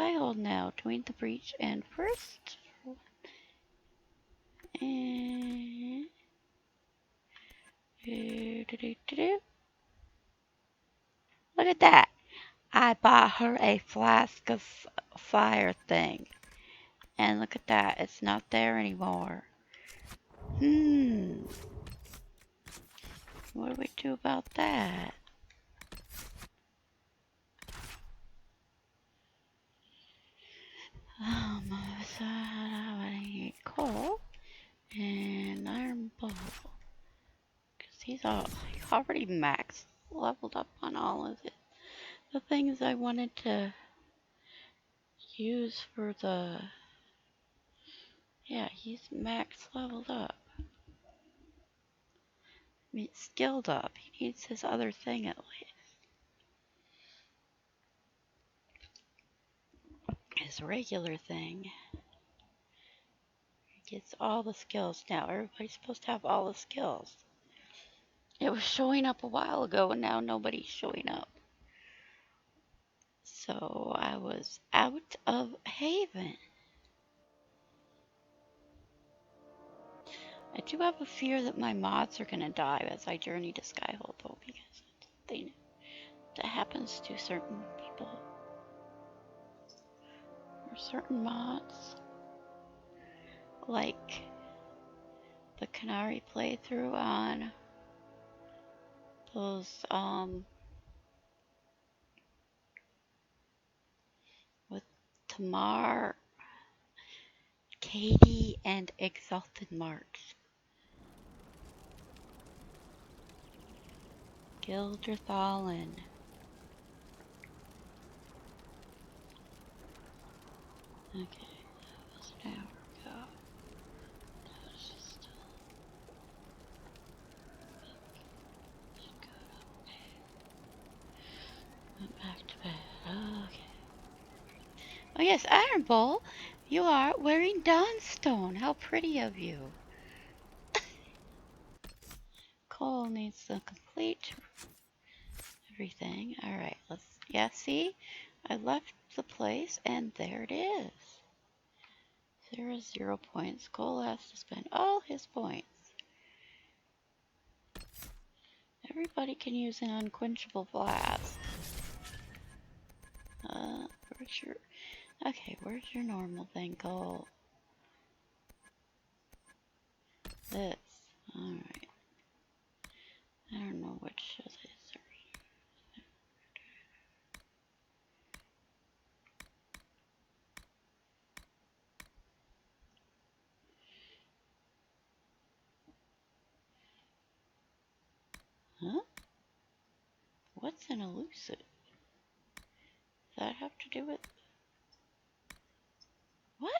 Skyhold now. Join the breach and first. And look at that. I bought her a flask of fire thing. And look at that. It's not there anymore. What do we do about that? So I need coal and iron bowl. Because he's already max leveled up on all of it. The things I wanted to use for the... Yeah, he's max leveled up. I mean, skilled up. He needs his other thing at least. His regular thing. He gets all the skills now. Everybody's supposed to have all the skills. It was showing up a while ago and now nobody's showing up. So I was out of Haven. I do have a fear that my mods are going to die as I journey to Skyhold, though, because it's something that happens to certain people. Or certain mods. Like the Qunari playthrough on those, with Tamar, Katie, and Exalted Marks. Gilderthalin. Okay, that was an hour ago. That was just went back to bed. Okay. Oh yes, Iron Bowl, you are wearing Dawnstone. How pretty of you. Cole needs to complete everything. Alright, let's... Yeah, see? I left the place, and there it is. 0 points. Cole has to spend all his points. Everybody can use an unquenchable blast. Where's your... Okay, where's your normal thing, Cole? This. Alright. I don't know which of these are... Huh? What's an elusive? Does that have to do with... What?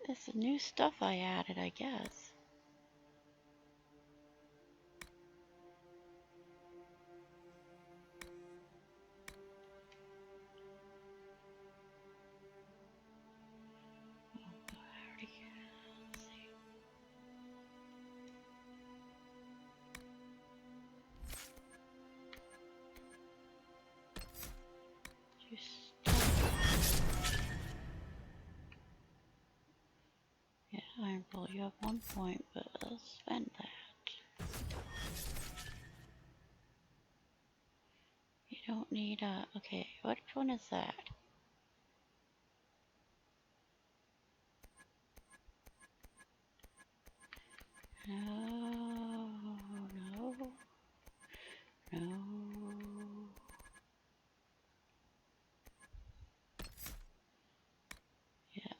It's the new stuff I added, I guess. Yeah, Iron Bull, you have 1 point, but I'll spend that. You don't need a... Okay, which one is that? No, no, no. Yeah,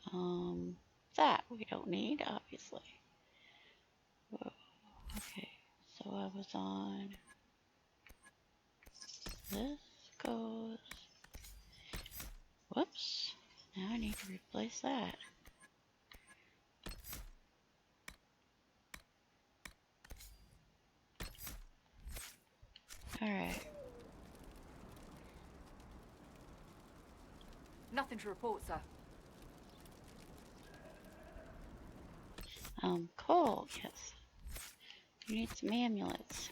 that we don't need, obviously. Whoa. Okay, so I was on... This goes... Whoops. Now I need to replace that. Alright. Nothing to report, sir. Cole, yes. You need some amulets.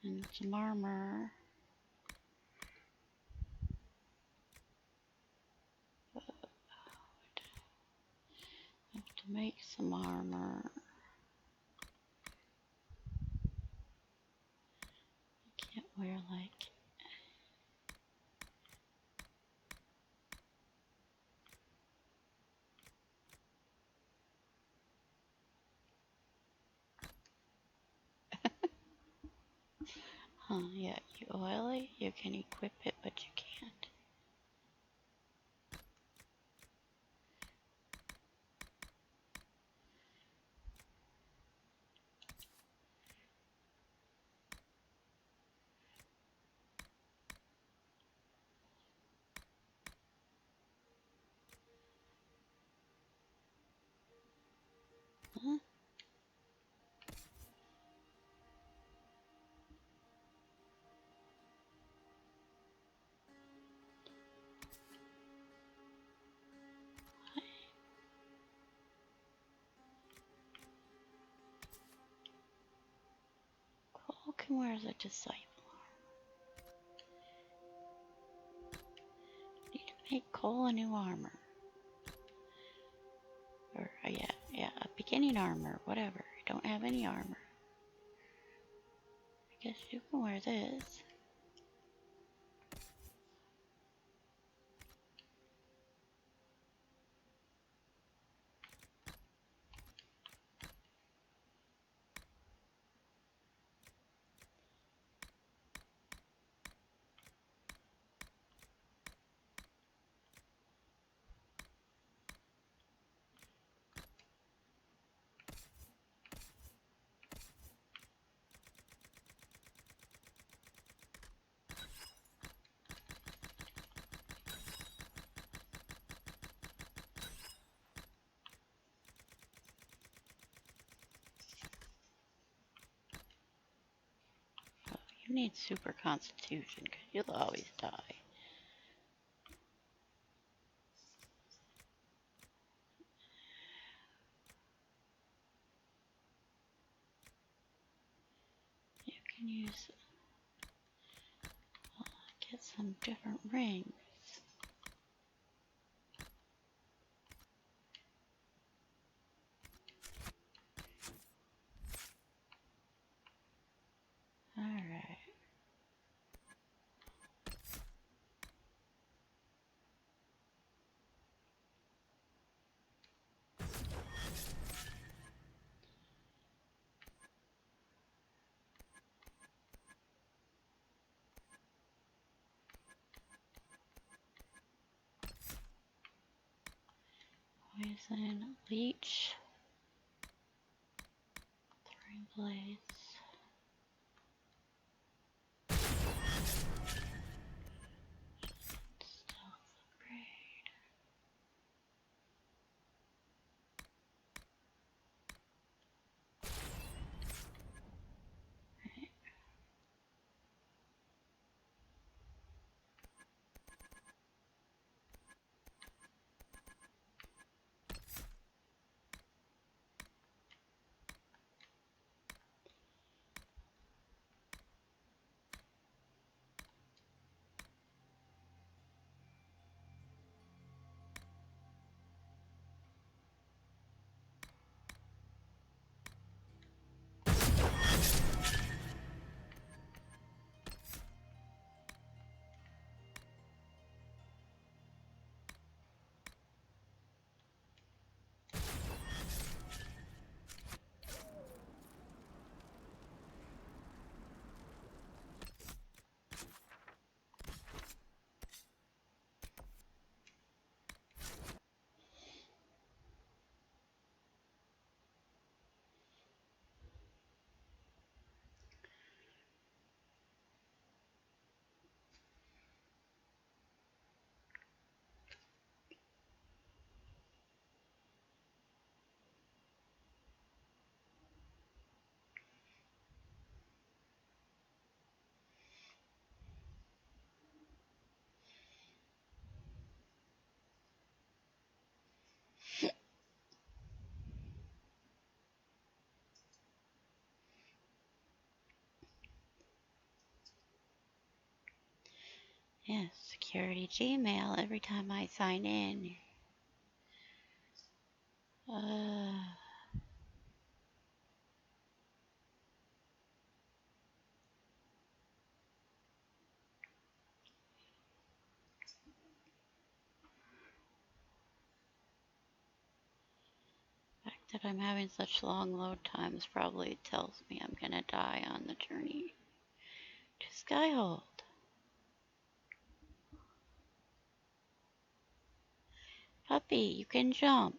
And some armor. Have to make some armor. Can't wear like. Huh, yeah, you oily, you can equip it, but you can't. Huh? Cole can wear the disciple. Need to make Cole a new armor. Or, yeah, a beginning armor, whatever. I don't have any armor. I guess you can wear this. You need super constitution, because you'll always die. You can use, get some different rings. Alright. Poison, leech, throwing blades. Stealth upgrade. Right. Yes, security Gmail every time I sign in. The fact that I'm having such long load times probably tells me I'm gonna die on the journey to Skyhold. Puppy, you can jump.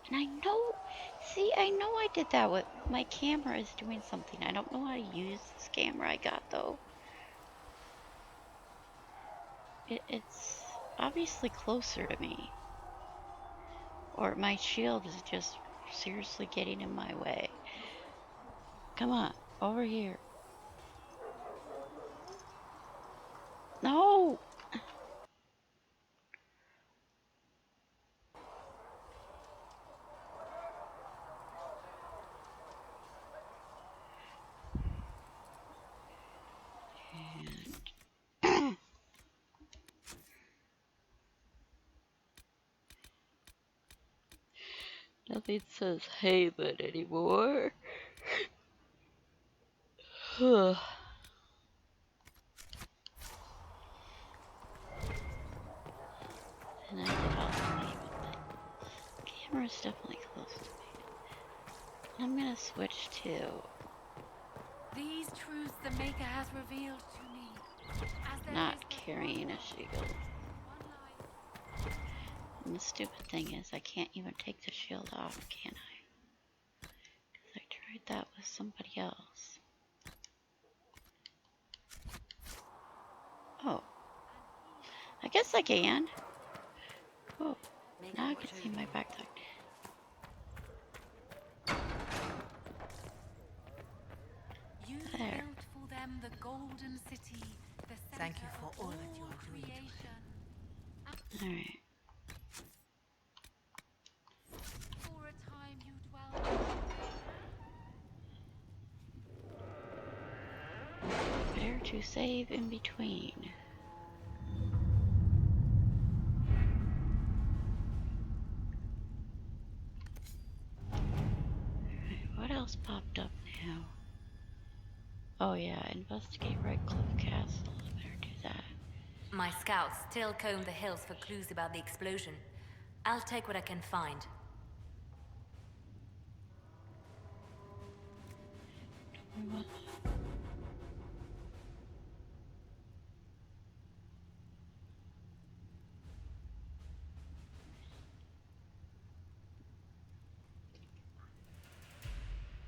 And I know, see, I know I did that with my camera is doing something. I don't know how to use this camera I got though. It's obviously closer to me. Or my shield is just seriously getting in my way. Come on, over here. No! Nothing says haven anymore. And I did all the haven thing. Camera's definitely close to me. I'm gonna switch to These truths the Maker has revealed to me. not carrying a shield. And the stupid thing is I can't even take the shield off, can I? Because I tried that with somebody else. Oh. I guess I can. Oh. Now I can see my backpack. You There. built for them the golden city, the Thank you for all that you are doing. Alright. For a time you dwelled. Where to save in between? What else popped up now? Oh yeah, investigate Redcliffe Castle. I better do that. My scouts still comb the hills for clues about the explosion. I'll take what I can find.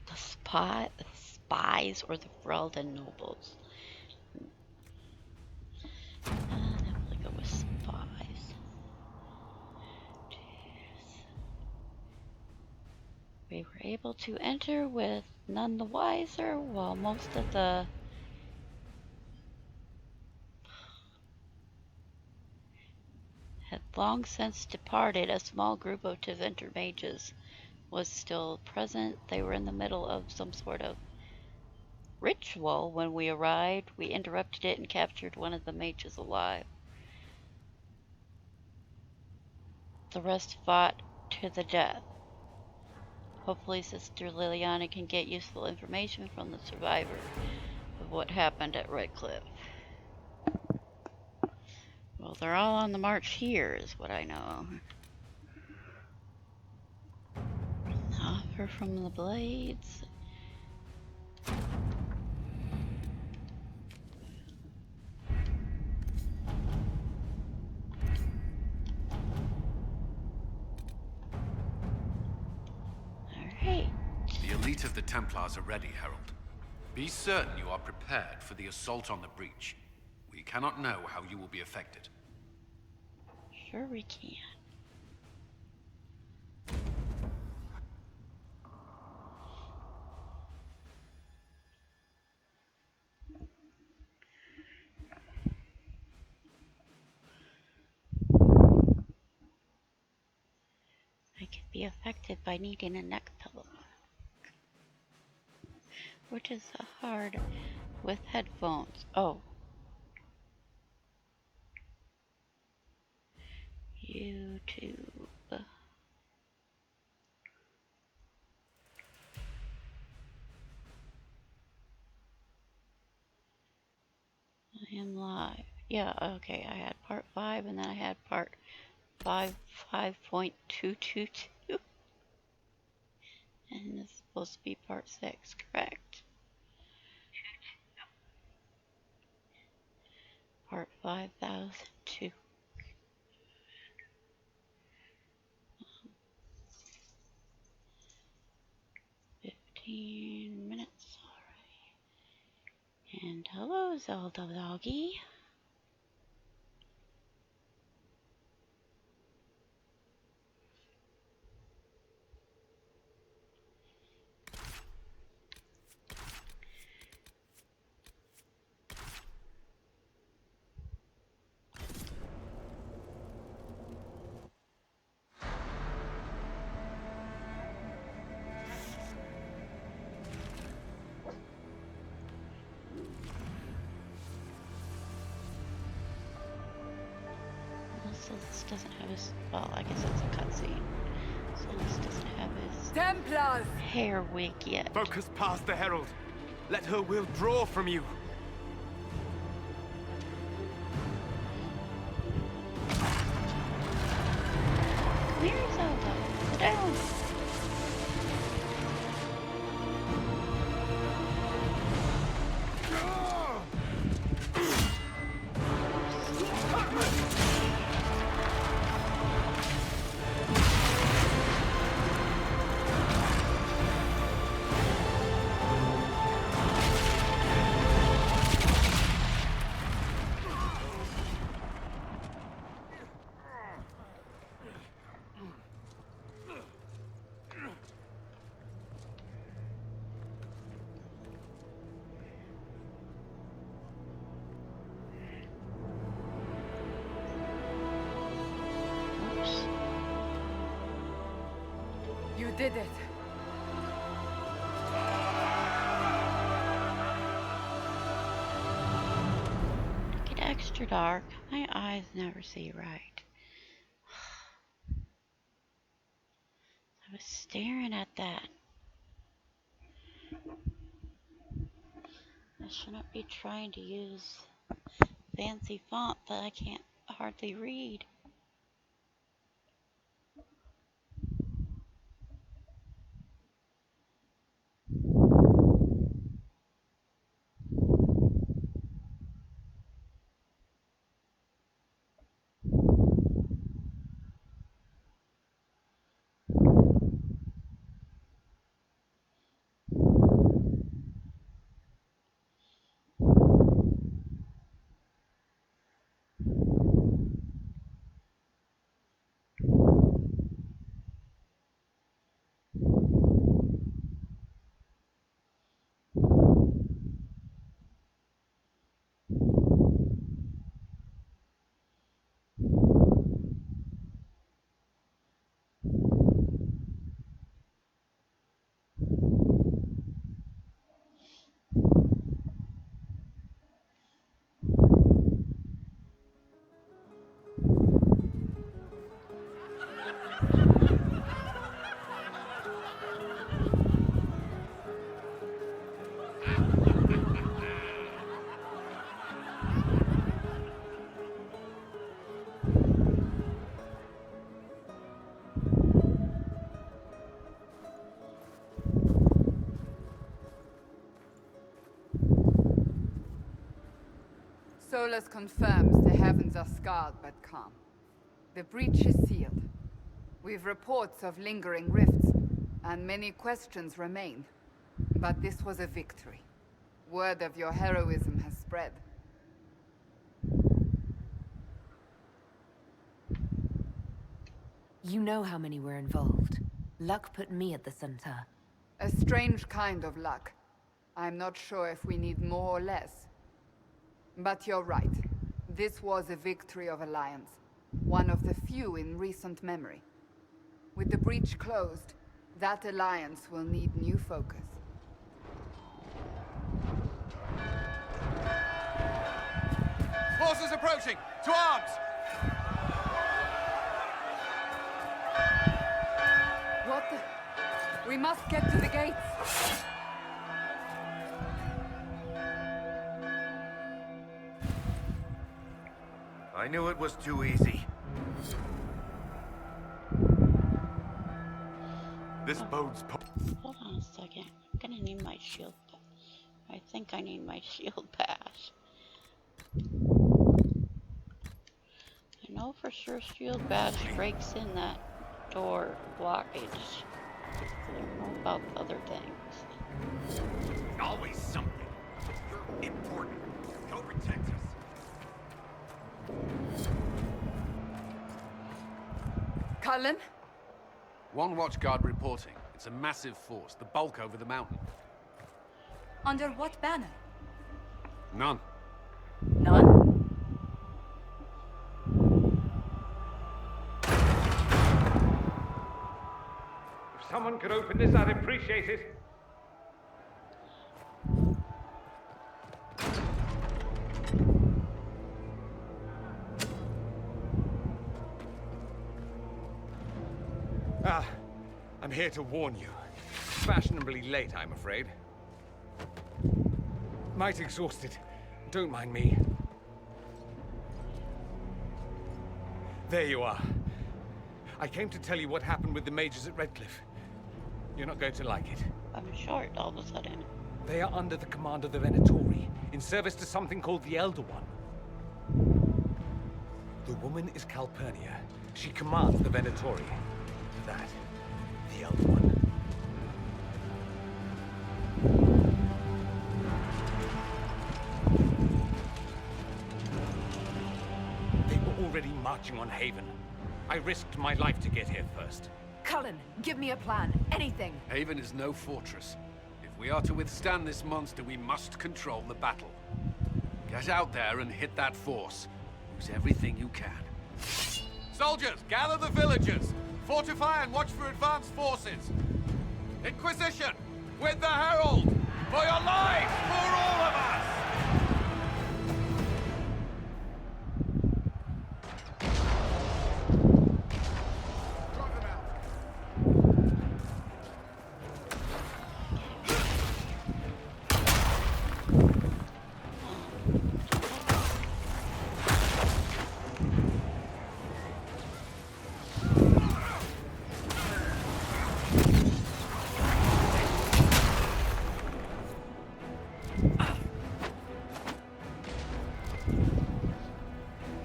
The spies or the Ferelden nobles? I'll definitely go with spies. Jeez. We were able to enter with none the wiser, while most of the had long since departed. A small group of Tevinter mages was still present. They were in the middle of some sort of ritual when we arrived. We interrupted it and captured one of the mages alive. The rest fought to the death. Hopefully Sister Liliana can get useful information from the survivor of what happened at Redcliffe. Well, they're all on the march here, is what I know. Offer from the blades. Alright. The elite of the Templars are ready, Herald. Be certain you are prepared for the assault on the breach. We cannot know how you will be affected. Sure we can. I could be affected by needing a neck pillow, which is hard with headphones. Oh, YouTube. I am live. Yeah, okay, I had part 5 and then I had part 5.222. And this is supposed to be part 6, correct? Part 5002. 15 minutes already. And hello, Zelda Doggy. So this doesn't have his, well, I guess it's a cutscene. So this doesn't have his Templars! hair wig yet. Focus past the Herald. Let her will draw from you. Come here, Zelda. Sit down. Oops. You did it. Get extra dark. My eyes never see right. I was staring at that. I shouldn't be trying to use fancy font that I can't hardly read. Solus confirms the heavens are scarred but calm. The breach is sealed. We've reports of lingering rifts, and many questions remain. But this was a victory. Word of your heroism has spread. You know how many were involved. Luck put me at the center. A strange kind of luck. I'm not sure if we need more or less. But you're right. This was a victory of Alliance. One of the few in recent memory. With the breach closed, that Alliance will need new focus. Forces approaching! To arms! We must get to the gates. I knew it was too easy. This bodes Hold on a second. I'm gonna need my shield. I think I need my shield pass. I know for sure shield badge breaks in that door blockage. I don't know about other things. always something. You're important. Go protect us. Cullen? One watchguard reporting. It's a massive force, the bulk over the mountain. Under what banner? None. None? If someone could open this, I'd appreciate it. I'm here to warn you. Fashionably late, I'm afraid. Might exhausted. Don't mind me. There you are. I came to tell you what happened with the mages at Redcliffe. You're not going to like it. I'm short all of a sudden. They are under the command of the Venatori, in service to something called the Elder One. The woman is Calpurnia. She commands the Venatori. That, the Elder One. They were already marching on Haven. I risked my life to get here first. Cullen, give me a plan. Anything. Haven is no fortress. If we are to withstand this monster, we must control the battle. Get out there and hit that force. Use everything you can. Soldiers, gather the villagers! Fortify and watch for advanced forces! Inquisition! With the Herald! For your lives! For all of us!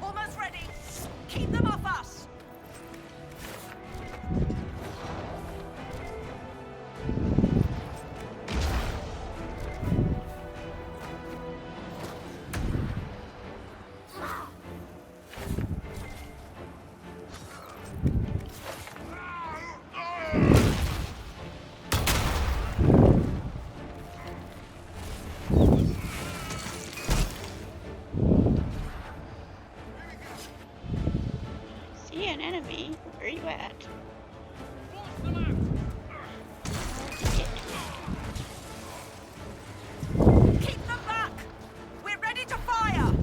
Almost ready. Keep them off us. See an enemy? Where you at? Keep them back. We're ready to fire.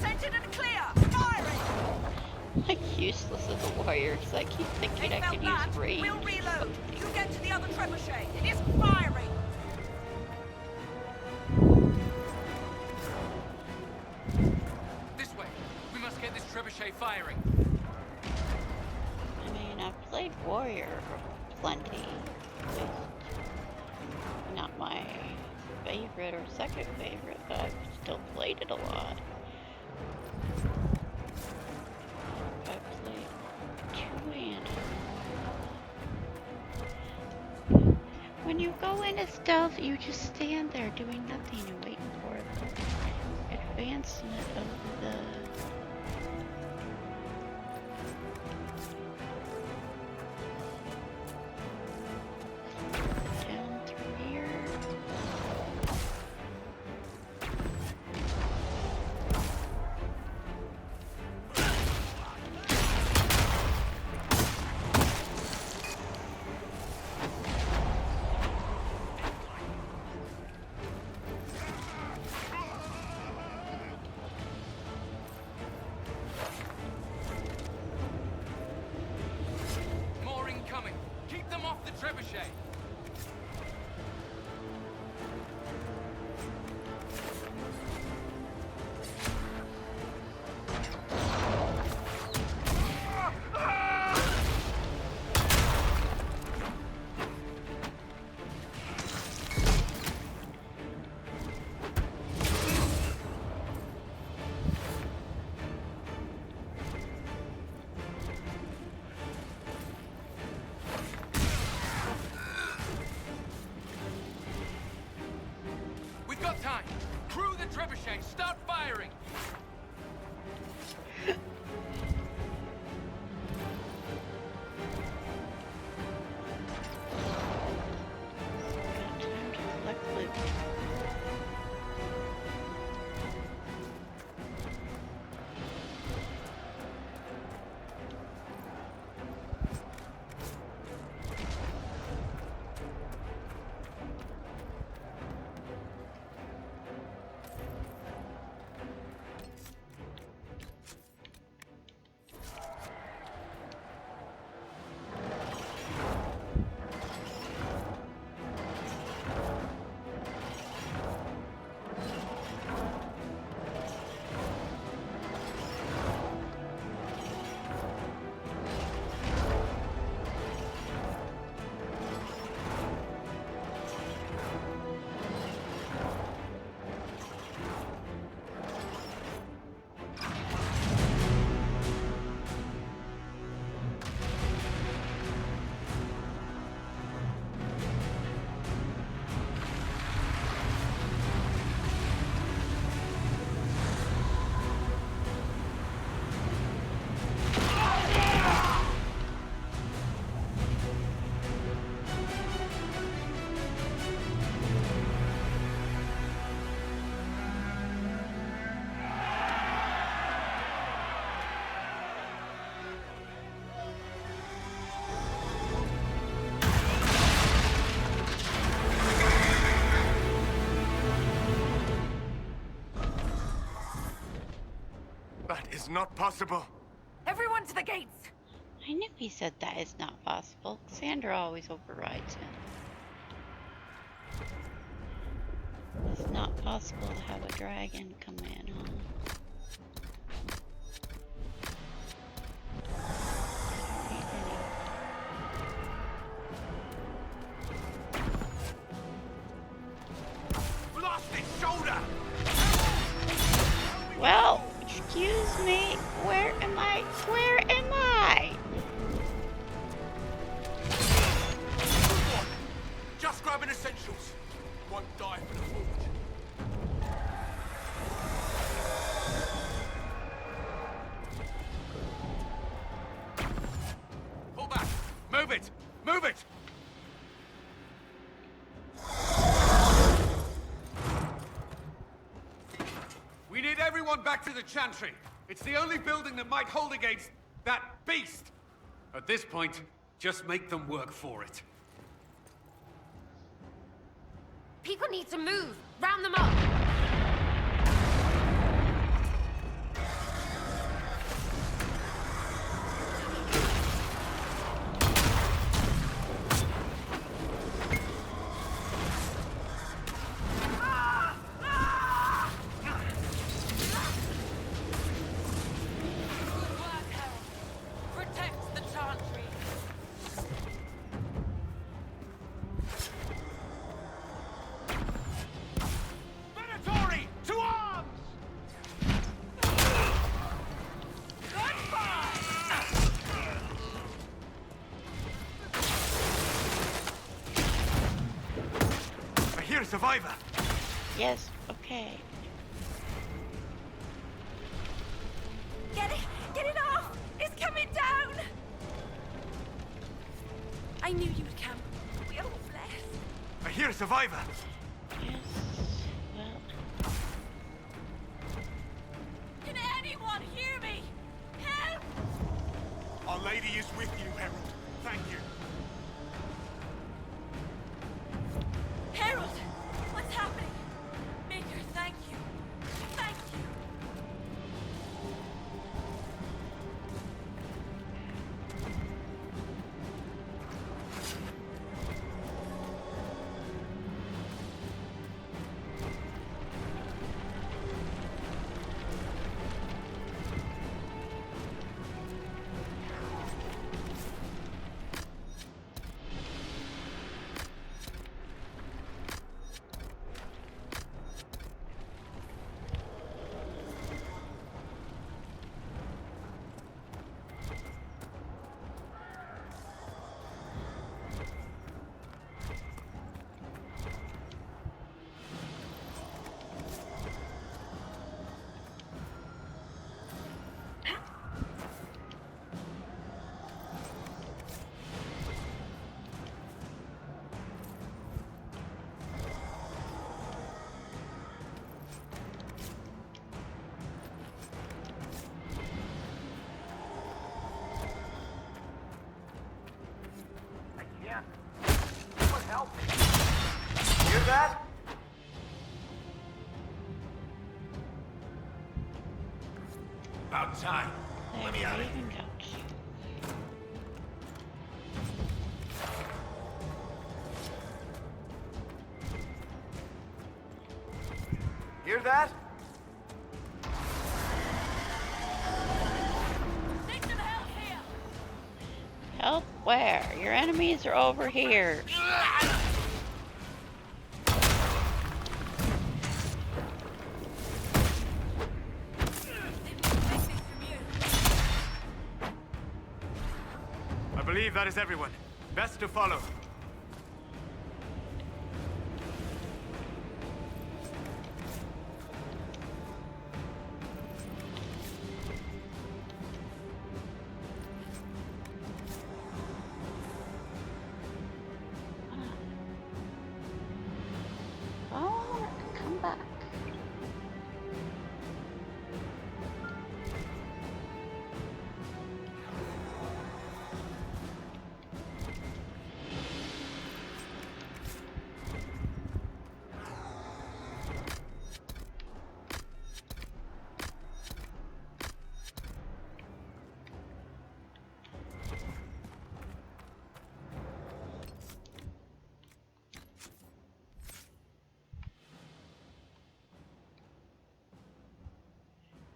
Scented and clear. Firing. Like useless as a warrior, because I keep thinking They I felt could that. use range. We'll reload. You get to the other trebuchet. It is firing. This way. We must get this trebuchet firing. I mean, I've played warrior plenty. Just not my favorite or second favorite, but I've still played it a lot. I've played two-handed. When you go into stealth, you just stand there doing nothing and waiting for the advancement of the about time. Crew the trebuchet. Start firing. Got time to collect loot. That is not possible. Everyone to the gates! I knew he said that is not possible. Cassandra always overrides him. It's not possible to have a dragon come in, huh? Blast its shoulder! Well, excuse me, where am I? Where am I? Just grabbing essentials. Won't die for the forge. Pull back! Move it! Move it! We need everyone back to the Chantry. It's the only building that might hold against that beast. At this point, just make them work for it. People need to move! Round them up! Good work, Harold. Protect the Chantry. Venatori, to arms! I hear a survivor. Yes, okay. Get it! Get it off! It's coming down! I knew you'd come. We are all blessed. I hear a survivor. Yes, well, Can anyone hear me? Help! Our Lady is with you, Herald. Thank you. Harold! What's happening? Maker, thank you. Thank you. now! Hear that? About time. Let me out of here. Hear that? Help where? Your enemies are over here. I believe that is everyone. Best to follow. Oh, come back.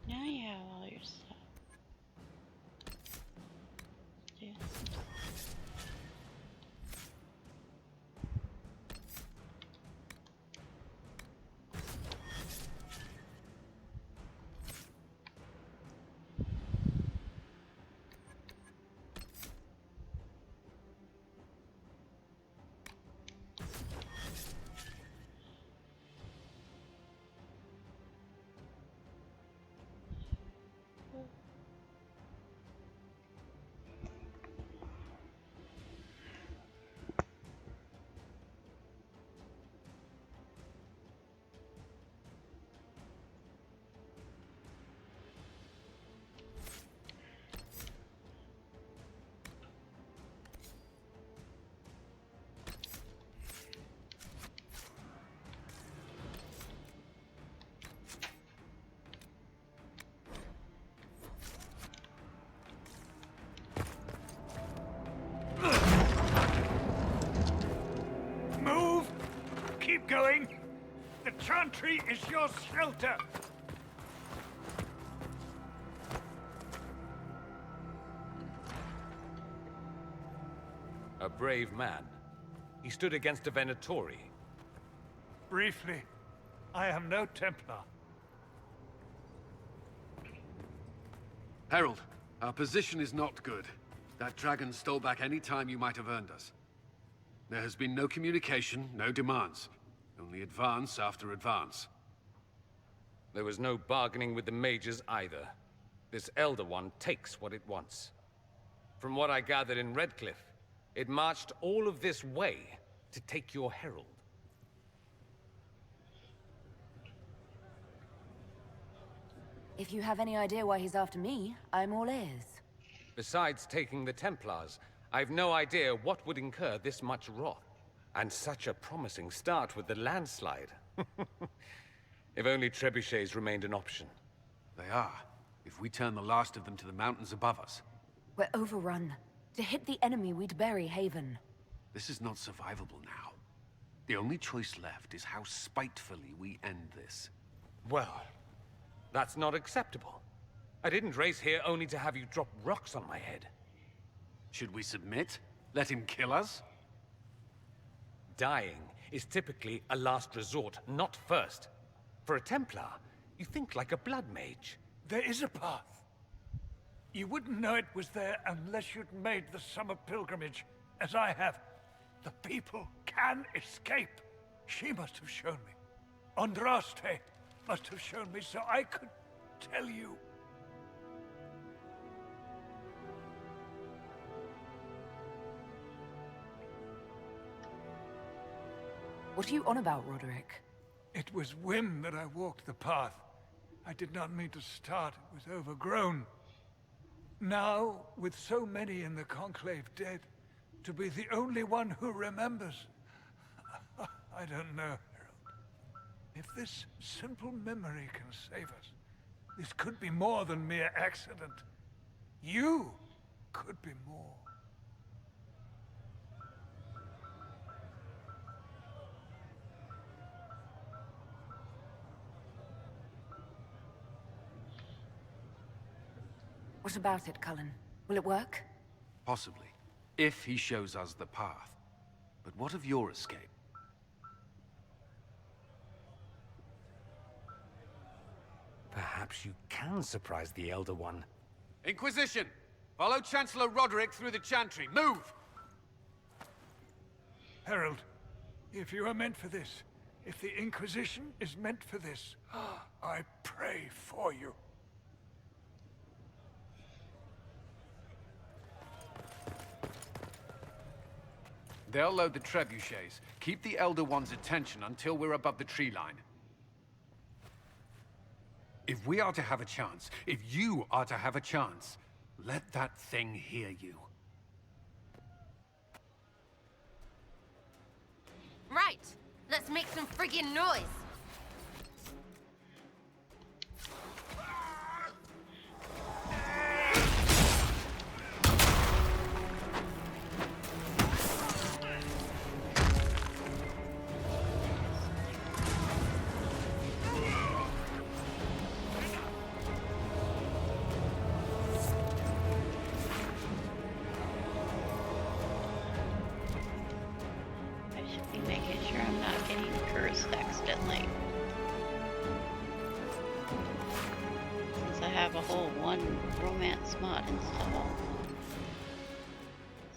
Now you have all your stuff. Yes. Move! Keep going! The chantry is your shelter! A brave man. He stood against a Venatori. Briefly, I am no Templar. Herald, our position is not good. That dragon stole back any time you might have earned us. There has been no communication, no demands. Only advance after advance. There was no bargaining with the mages either. This Elder One takes what it wants. From what I gathered in Redcliffe, it marched all of this way to take your herald. If you have any idea why he's after me, I'm all ears. Besides taking the Templars, I've no idea what would incur this much wrath. And such a promising start with the landslide. If only trebuchets remained an option. They are, if we turn the last of them to the mountains above us. We're overrun. To hit the enemy, we'd bury Haven. This is not survivable now. The only choice left is how spitefully we end this. Well, that's not acceptable. I didn't race here only to have you drop rocks on my head. Should we submit? Let him kill us? Dying is typically a last resort, not first. For a Templar, you think like a blood mage. There is a path. You wouldn't know it was there unless you'd made the summer pilgrimage, as I have. The people can escape. She must have shown me. Andraste must have shown me so I could tell you. What are you on about, Roderick? It was whim that I walked the path. I did not mean to start. It was overgrown. Now, with so many in the Conclave dead, to be the only one who remembers, don't know, Harold. If this simple memory can save us, this could be more than mere accident. You could be more. What about it, Cullen? Will it work? Possibly, if he shows us the path. But what of your escape? Perhaps you can surprise the Elder One. Inquisition! Follow Chancellor Roderick through the Chantry. Move! Harold, if you are meant for this, if the Inquisition is meant for this, I pray for you. They'll load the trebuchets. Keep the Elder One's attention until we're above the tree line. If we are to have a chance, if you are to have a chance, let that thing hear you. Right! Let's make some friggin' noise! Making sure I'm not getting cursed accidentally. Since I have a whole one romance mod installed.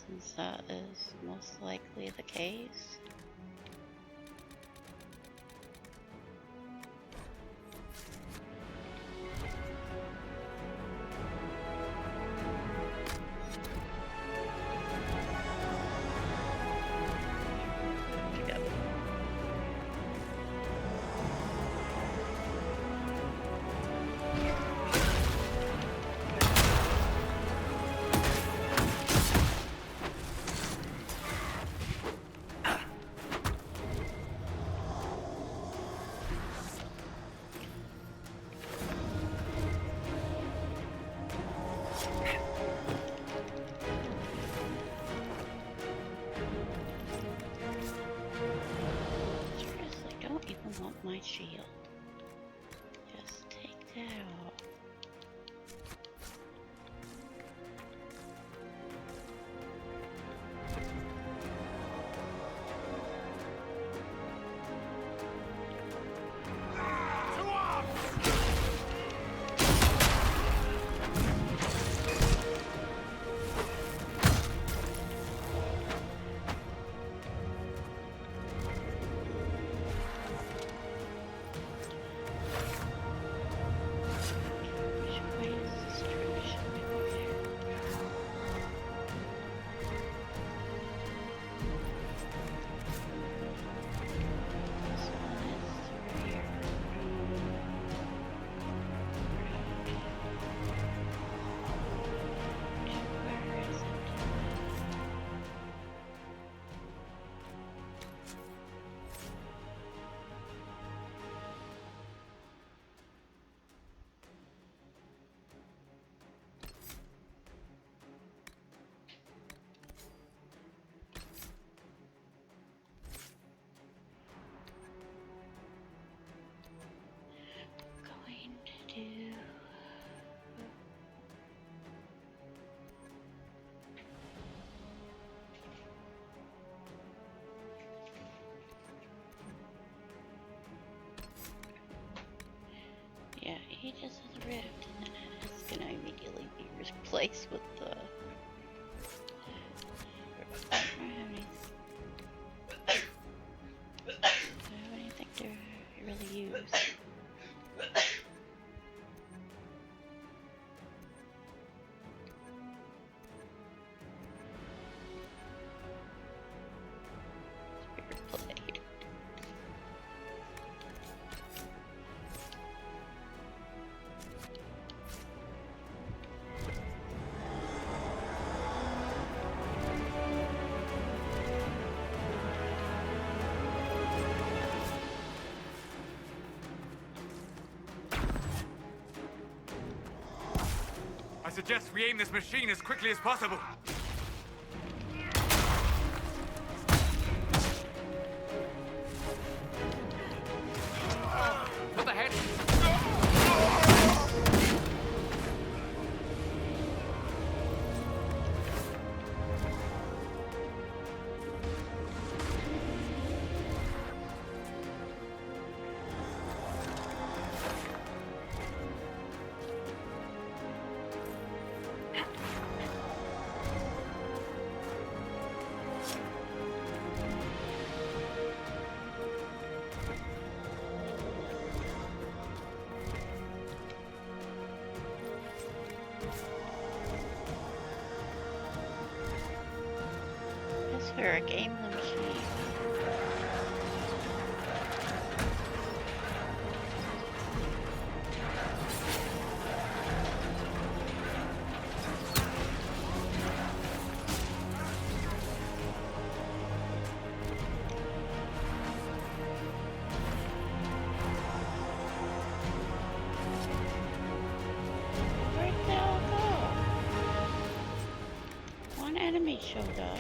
Since that is most likely the case. My shield. Just take that off. Yeah, he just has a rift, and then it's gonna immediately be replaced with the. I don't have anything to really use. suggest we aim this machine as quickly as possible. What the heck? Guess we're a game the machine. Where'd they all go? One enemy showed up.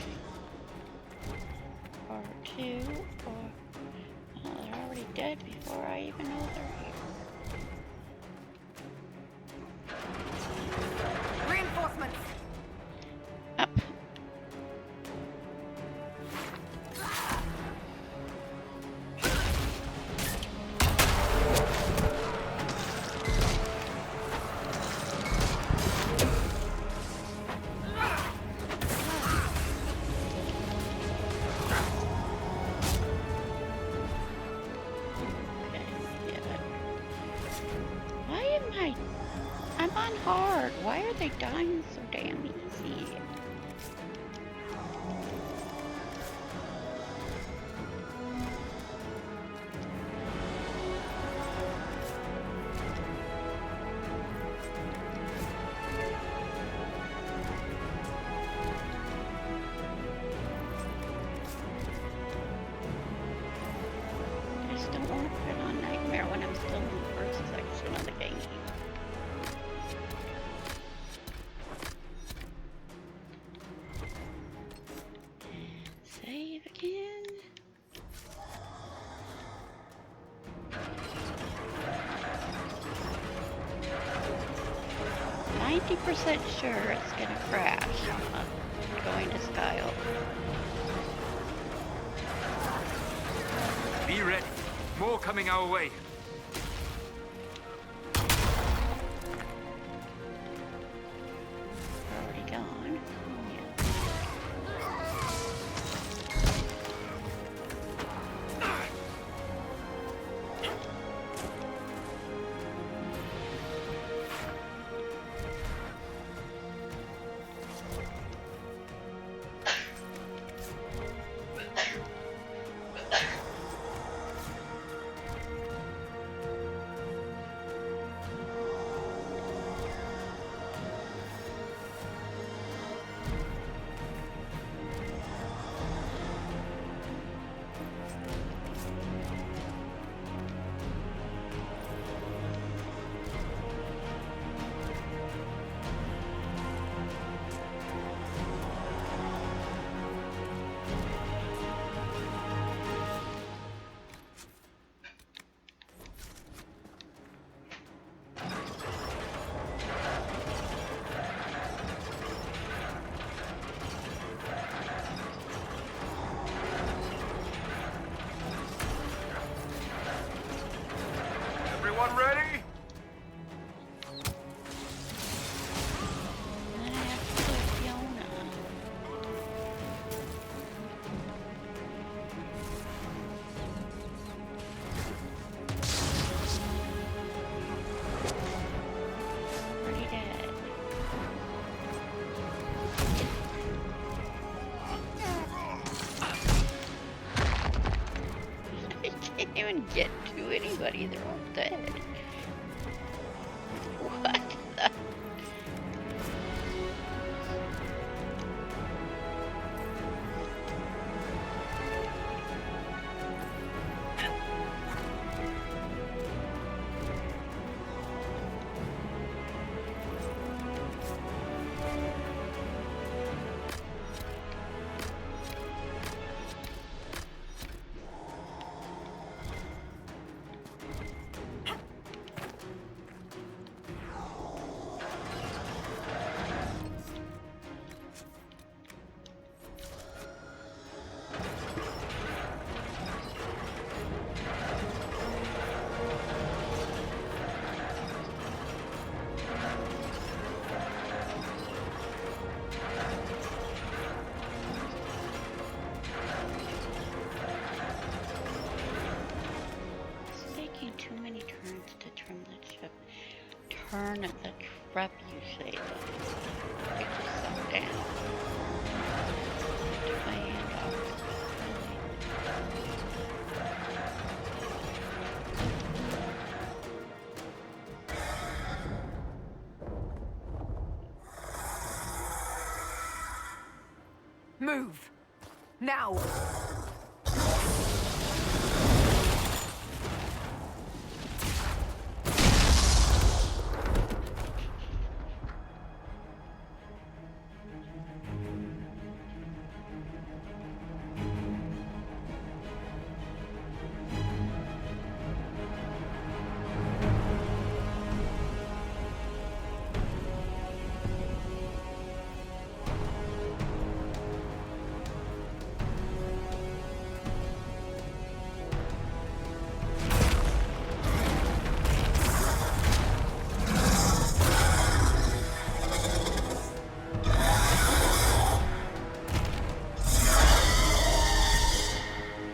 Or two, or... Oh, they're already dead before I even know they're here. Reinforcements! Up. Okay, yeah. Why am I'm on hard. Why are they dying so damn easy? I just don't want to put on Nightmare when I'm still in the first section of the game. Save again. %90 sure it's gonna crash. I'm going to Skyhold. Be ready. More coming our way. Already gone. Yeah. Everyone ready? And then I have to kill Fiona. Already dead. I can't even get to anybody, they're all dead. What the? Burn the trebuchet. It just sat down. Took my hand off. Move! Now!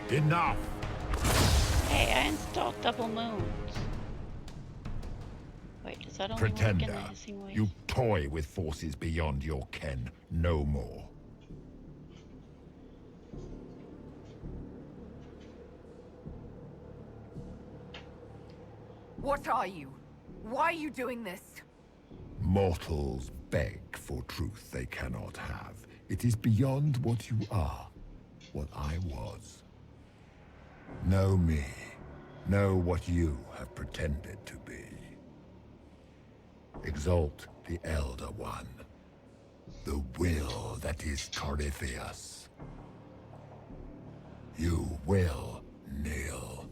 Enough! Hey, I installed double moons. Wait, does that only work in Pretender, the hissing waves? you toy with forces beyond your ken. No more. What are you? Why are you doing this? Mortals beg for truth they cannot have. It is beyond what you are, what I was. Know me. Know what you have pretended to be. Exalt the Elder One. The will that is Corypheus. You will kneel.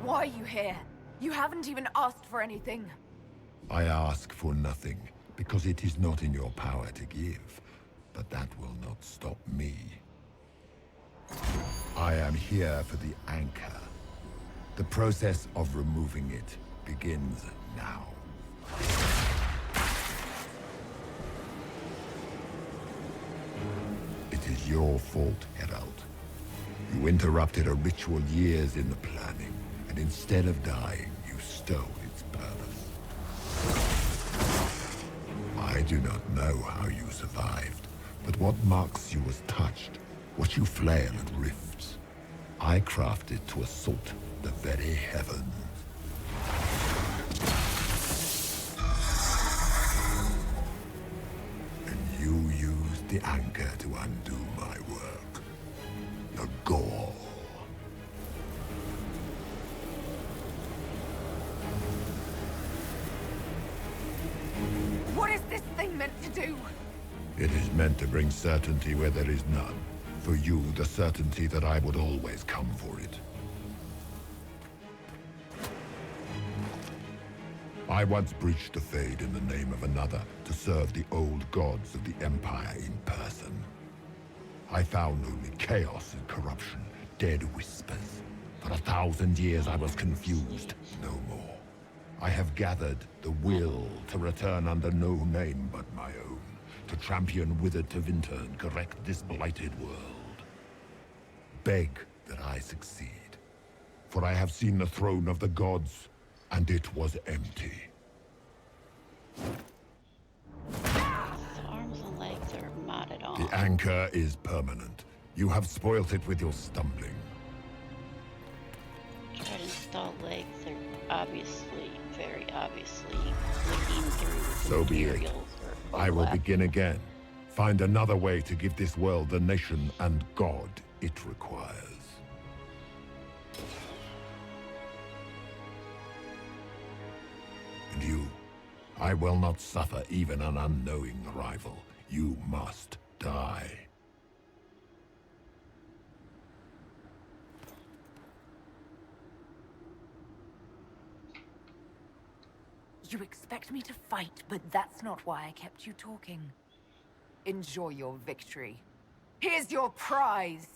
Why are you here? You haven't even asked for anything. I ask for nothing, because it is not in your power to give. But that will not stop me. I am here for the anchor. The process of removing it begins now. It is your fault, Herald. You interrupted a ritual years in the planning, and instead of dying, you stole its purpose. I do not know how you survived, but what marks you as touched, what you flail at rifts, I crafted to assault the very heavens. And you used the anchor to undo my work. The gall. What is this thing meant to do? It is meant to bring certainty where there is none. For you, the certainty that I would always come for it. I once breached the Fade in the name of another to serve the old gods of the Empire in person. I found only chaos and corruption, dead whispers. For 1,000 years I was confused, no more. I have gathered the will to return under no name but my own, to champion withered Tevinter and correct this blighted world. Beg that I succeed, for I have seen the throne of the gods, and it was empty. His arms and legs are modded on. The anchor is permanent. You have spoilt it with your stumbling. Try to install legs. They're obviously, very obviously, leaking through So be it. materials or I will overlap. begin again. Find another way to give this world the nation and God it requires. And you, I will not suffer even an unknowing rival. You must die. You expect me to fight, but that's not why I kept you talking. Enjoy your victory. Here's your prize!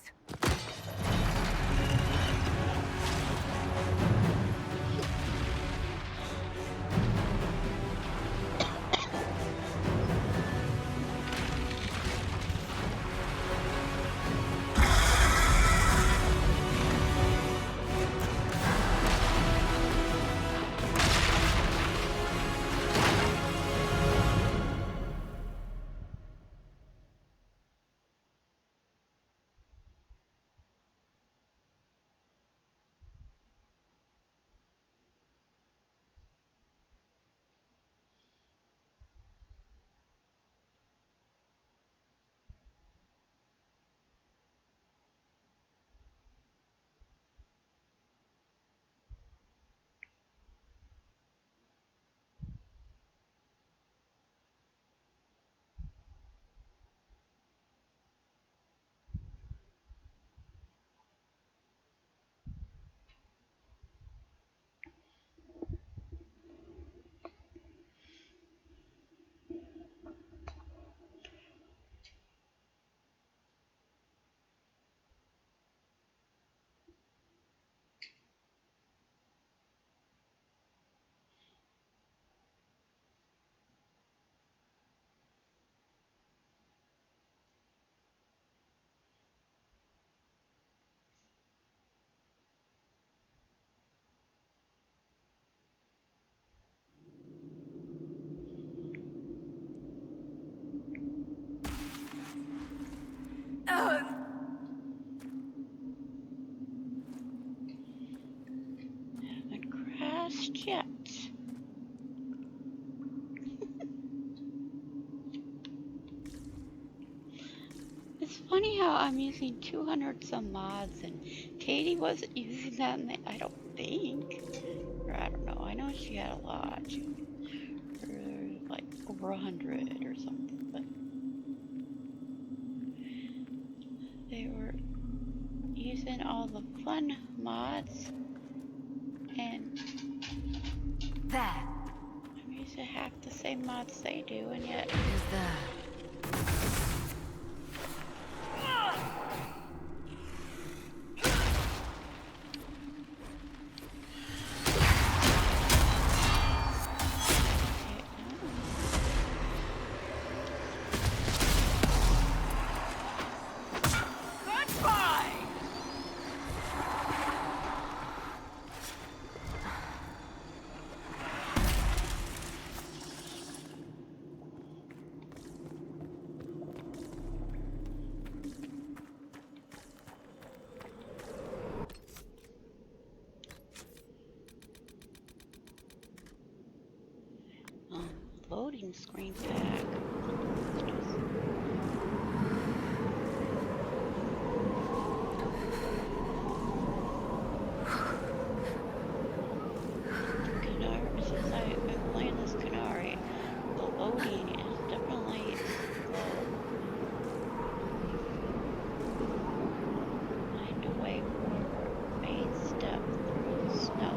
It's funny how I'm using 200 some mods and Katie wasn't using them. I don't think. Or I don't know. I know she had a lot. Like over 100 or something. But they were using all the fun mods. And there. I'm using half the same mods they do. And yet. Who's there? Loading screen pack. Qunari, since I've been playing this Qunari, the loading is definitely slow. Find a way for main step through the snow.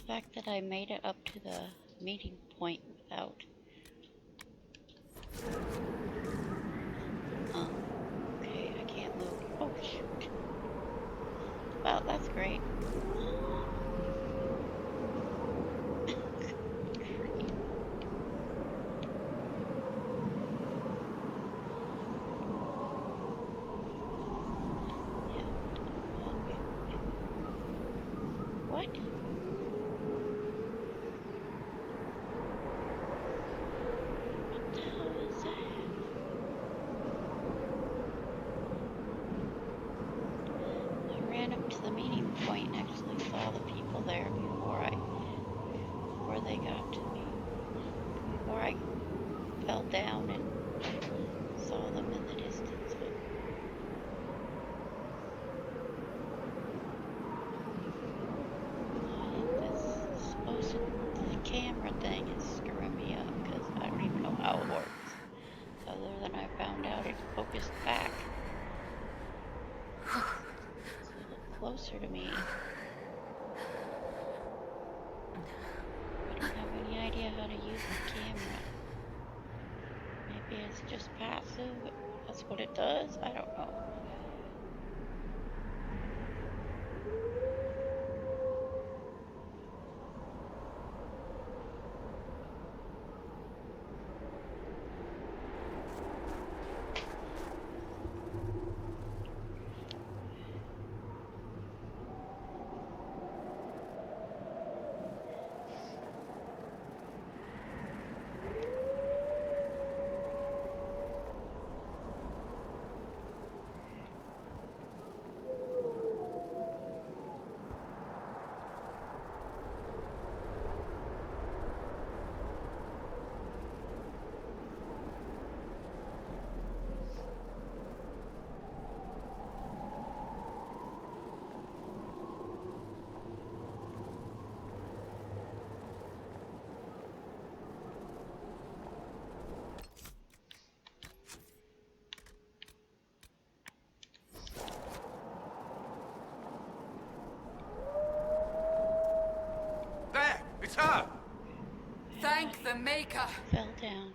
The fact that I made it up to the meeting point without. Okay, I can't move. Oh, shoot. Well, that's great. What? To the meeting point and actually saw the people there before they got to me. Before I fell down and saw them in the distance. The camera thing is screwing me up because I don't even know how it works. Other than I found out it focused back. Closer to me. I don't have any idea how to use the camera. Maybe it's just passive. That's what it does. I don't know. Maker! Fell down.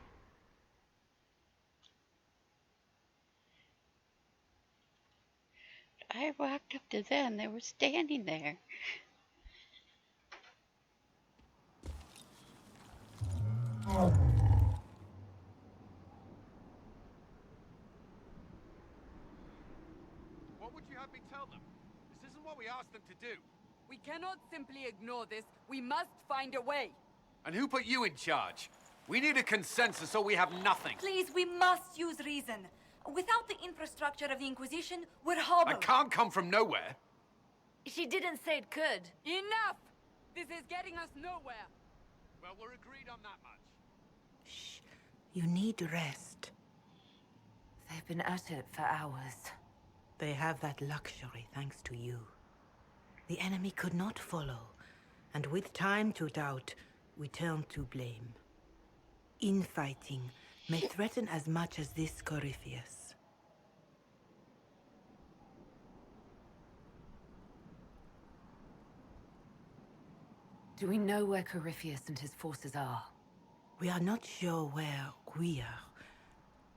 I walked up to them. They were standing there. What would you have me tell them? This isn't what we asked them to do. We cannot simply ignore this. We must find a way. And who put you in charge? We need a consensus or we have nothing. Please, we must use reason. Without the infrastructure of the Inquisition, we're hobbled. I can't come from nowhere. She didn't say it could. Enough! This is getting us nowhere. Well, we're agreed on that much. Shh. You need rest. They've been at it for hours. They have that luxury thanks to you. The enemy could not follow, and with time to doubt, we turn to blame. Infighting may threaten as much as this Corypheus. Do we know where Corypheus and his forces are? We are not sure where we are,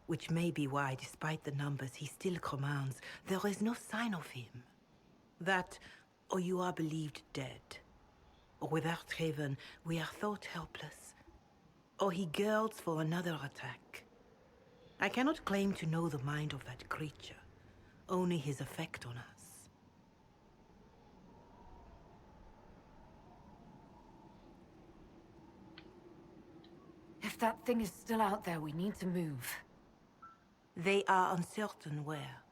which may be why, despite the numbers he still commands, there is no sign of him. That, or you are believed dead. Or without Haven, we are thought helpless. Or he girds for another attack. I cannot claim to know the mind of that creature, only his effect on us. If that thing is still out there, we need to move. They are uncertain where.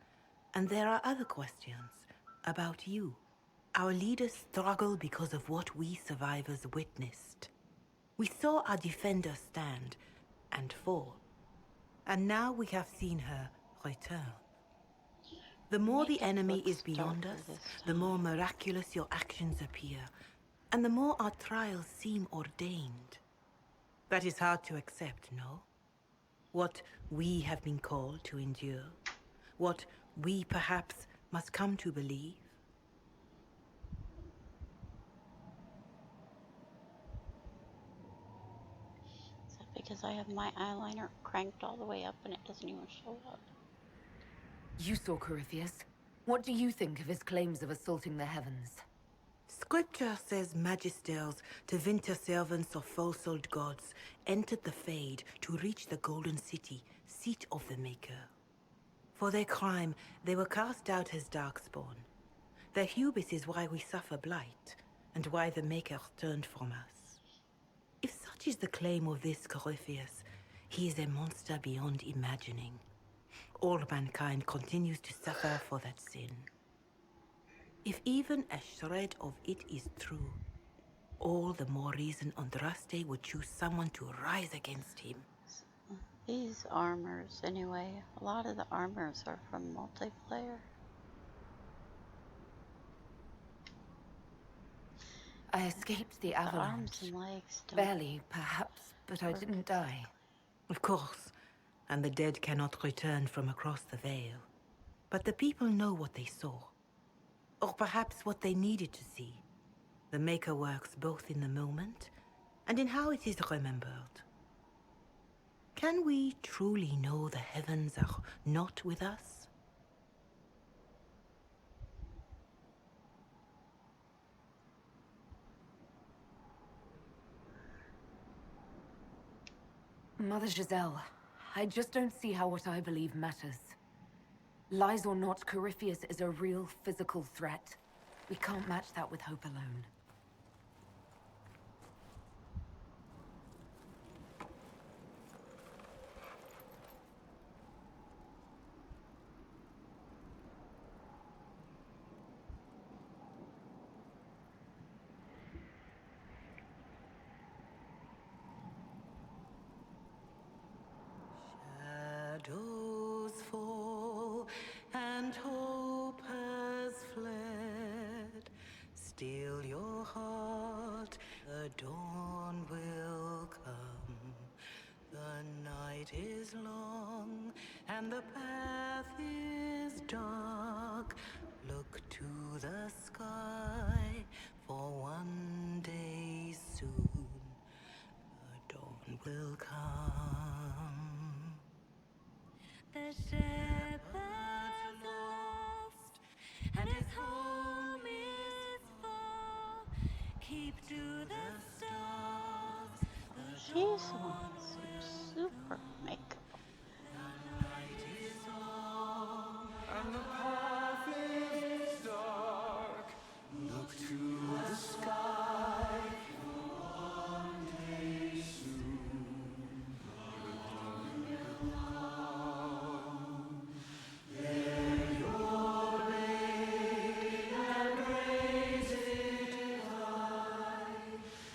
And there are other questions about you. Our leaders struggle because of what we survivors witnessed. We saw our defenders stand and fall. And now we have seen her return. The more the enemy is beyond us, the more miraculous your actions appear, and the more our trials seem ordained. That is hard to accept, no? What we have been called to endure, what we perhaps must come to believe. Is that because I have my eyeliner cranked all the way up and it doesn't even show up? You saw Corypheus. What do you think of his claims of assaulting the heavens? Scripture says magisters, to winter servants of false-old gods, entered the Fade to reach the Golden City, seat of the Maker. For their crime, they were cast out as darkspawn. Their hubris is why we suffer blight, and why the Maker turned from us. If such is the claim of this Corypheus, he is a monster beyond imagining. All mankind continues to suffer for that sin. If even a shred of it is true, all the more reason Andraste would choose someone to rise against him. These armors, anyway, a lot of the armors are from multiplayer. I escaped the avalanche. The arms and legs don't. Barely, perhaps, but I didn't die. Of course, and the dead cannot return from across the veil. But the people know what they saw. Or perhaps what they needed to see. The Maker works both in the moment and in how it is remembered. Can we truly know the heavens are not with us? Mother Giselle, I just don't see how what I believe matters. Lies or not, Corypheus is a real physical threat. We can't match that with hope alone. Shadows fall and hope has fled. Still your heart, the dawn will come. The night is long and the path is dark. Look to the sky, for one day soon the dawn will come. The shepherd's lost, and his home is far. Keep to the stars. She's the one with some super makeup. And the path is dark. Look to the sky. One day soon, the dawn will come. There your lay and raise it high.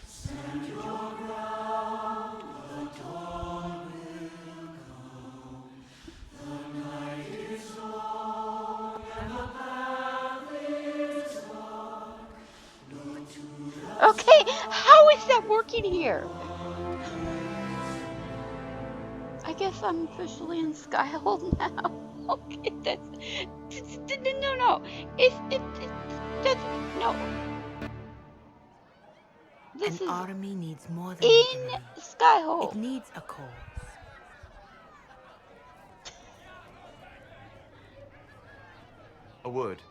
Stand your ground, the dawn will come. The night is long and the path is dark. Look to the Okay, how is that working here? I guess I'm officially in Skyhold now. Okay, that's no. It doesn't no. This An is army needs more than an in enemy. Skyhold. It needs a cause. A word.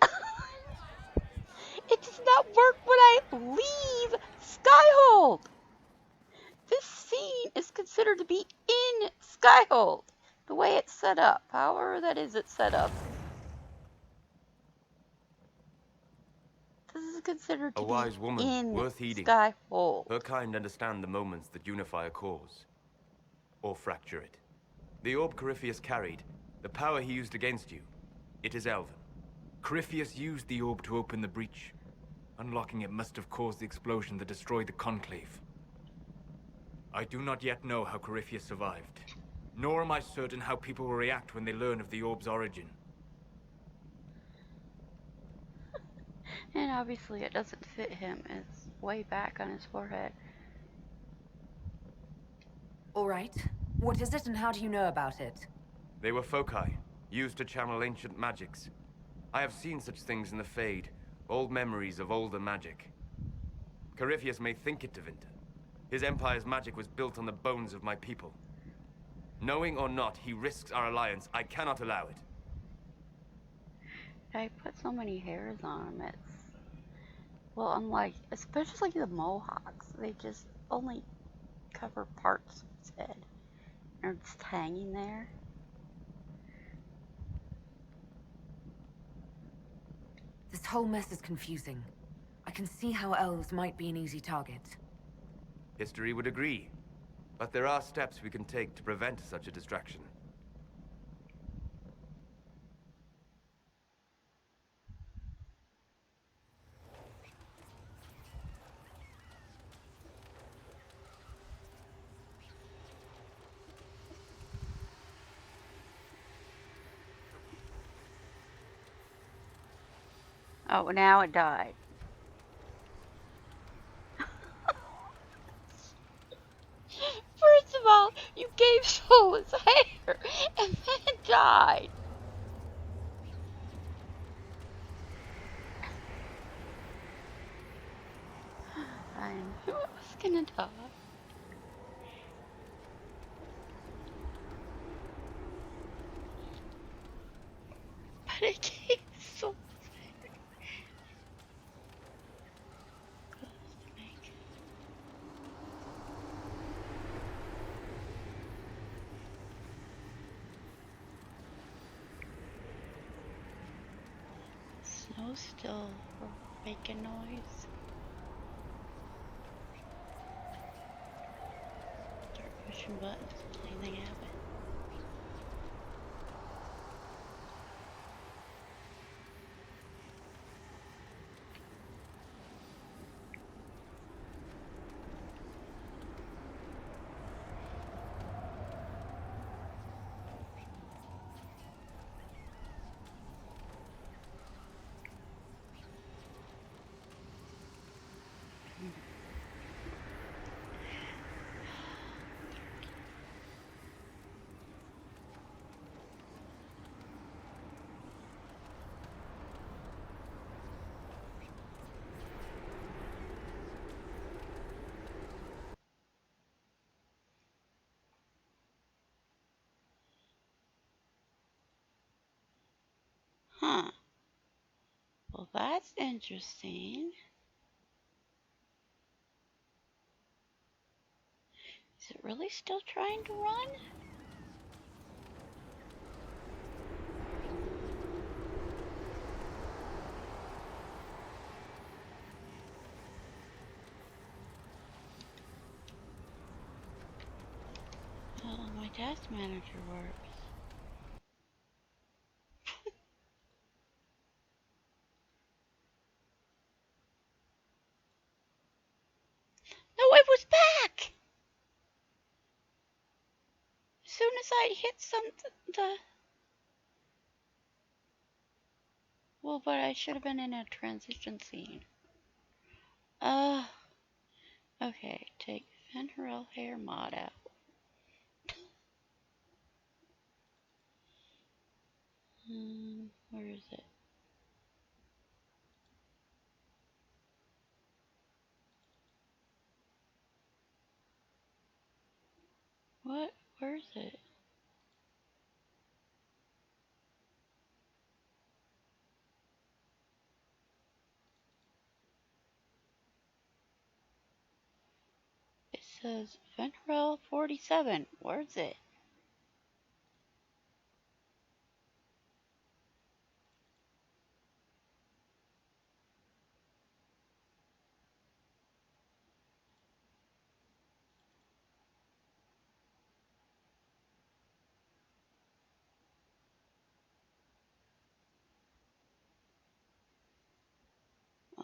It does not work when I leave Skyhold. This scene is considered to be in Skyhold. The way it's set up, however that is it's set up. This is considered to A wise woman, be in worth heeding. Skyhold. Her kind understand the moments that unify a cause. Or fracture it. The orb Corypheus carried, the power he used against you, it is Elven. Corypheus used the orb to open the breach. Unlocking it must have caused the explosion that destroyed the Conclave. I do not yet know how Corypheus survived, nor am I certain how people will react when they learn of the orb's origin. And obviously it doesn't fit him. It's way back on his forehead. All right. What is it and how do you know about it? They were foci, used to channel ancient magics. I have seen such things in the Fade, old memories of older magic. Corypheus may think it Tevinter. His empire's magic was built on the bones of my people. Knowing or not, he risks our alliance. I cannot allow it. I put so many hairs on him. It's, well, unlike, especially the Mohawks, they just only cover parts of his head. Or just hanging there. This whole mess is confusing. I can see how elves might be an easy target. History would agree. But there are steps we can take to prevent such a distraction. Oh, now it died. First of all, you gave Soul his hair, and then it died. I knew it was gonna die. But it gave Soul his hair. Snow's still making noise. Start pushing buttons. Anything happen? Huh. Well, that's interesting. Is it really still trying to run? Oh, my task manager works. No, it was back! As soon as I hit the... Well, but I should have been in a transition scene. Okay, take Van Harrell hair mod out. Where is it? What? Where is it? It says Van Harrell 47. Where's it?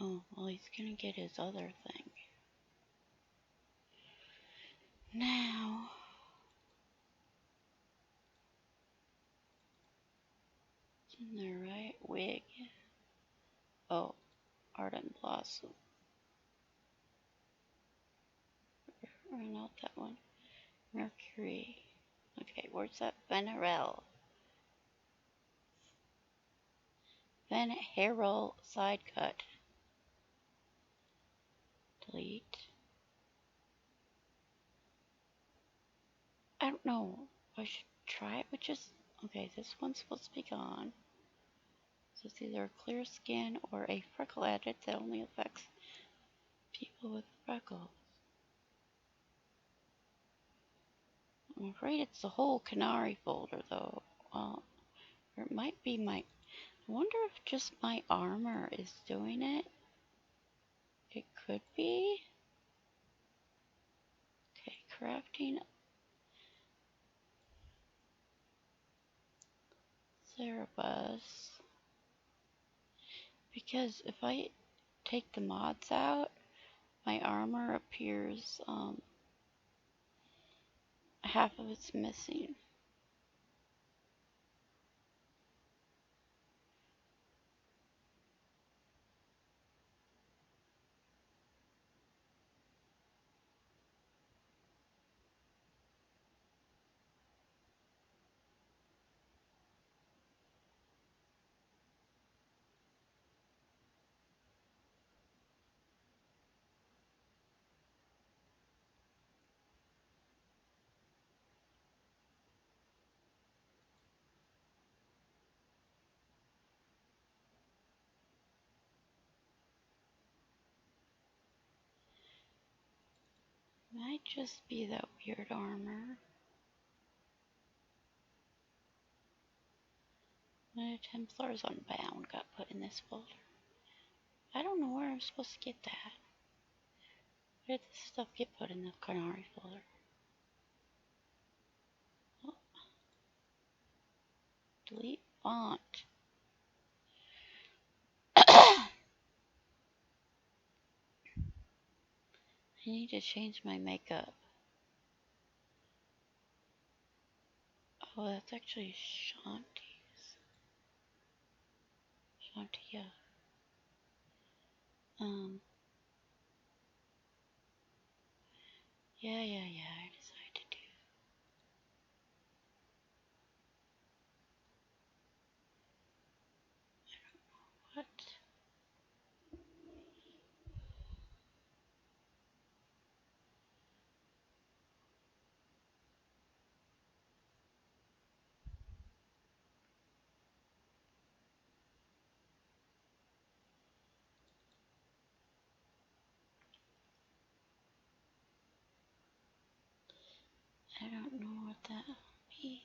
Oh, well, he's gonna get his other thing. Now, it's in there, right? Wig. Oh, Ardent Blossom. Or not that one. Mercury. Okay, where's that Van Harrell? Van Harrell side cut. Delete. I don't know. I should try it with just... Okay, this one's supposed to be gone. So it's either a clear skin or a freckle edit that only affects people with freckles. I'm afraid it's the whole Qunari folder though. Well, or it might be my... I wonder if just my armor is doing it. It could be. Okay, crafting Cerebus. Because if I take the mods out, my armor appears, half of it's missing. Might just be that weird armor. The Templar's Unbound got put in this folder. I don't know where I'm supposed to get that. Where did this stuff get put in the Qunari folder? Oh. Delete font. I need to change my makeup. Oh, that's actually Shanti's. Shantia. Yeah, I decided to do. What? I don't know what that means.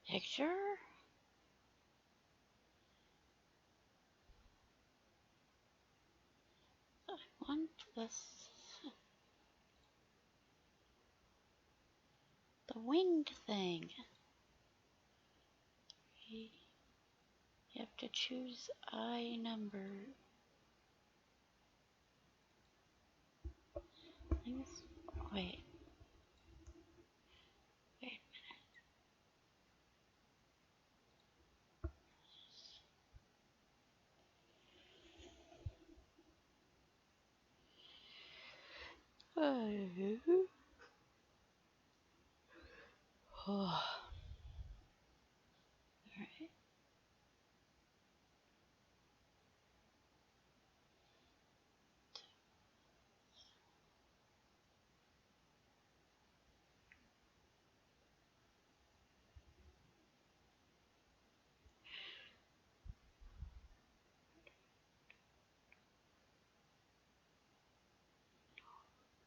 Picture? I want this. The winged thing. You have to choose I number. Things. Wait. Wait a minute. Oh. Alright.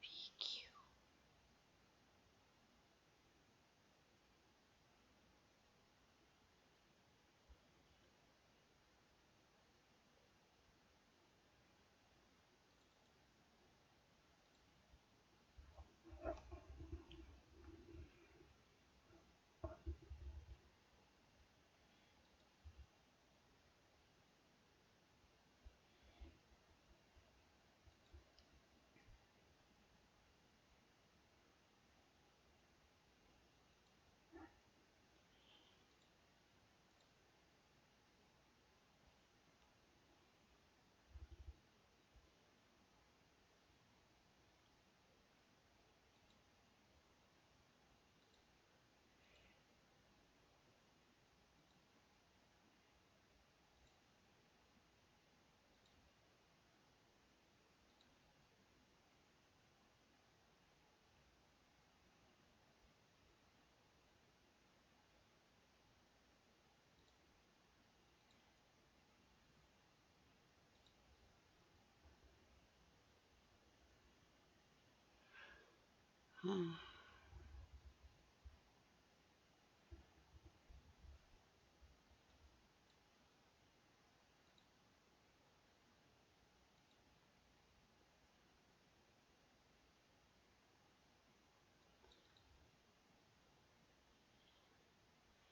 PQ.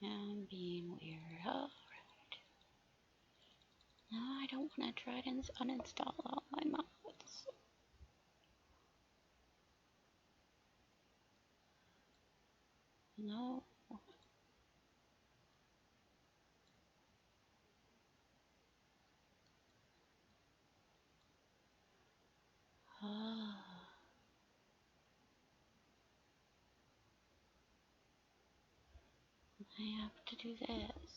I'm being weird. Alright. No, I don't want to try to uninstall all my mods. No. I have to do this.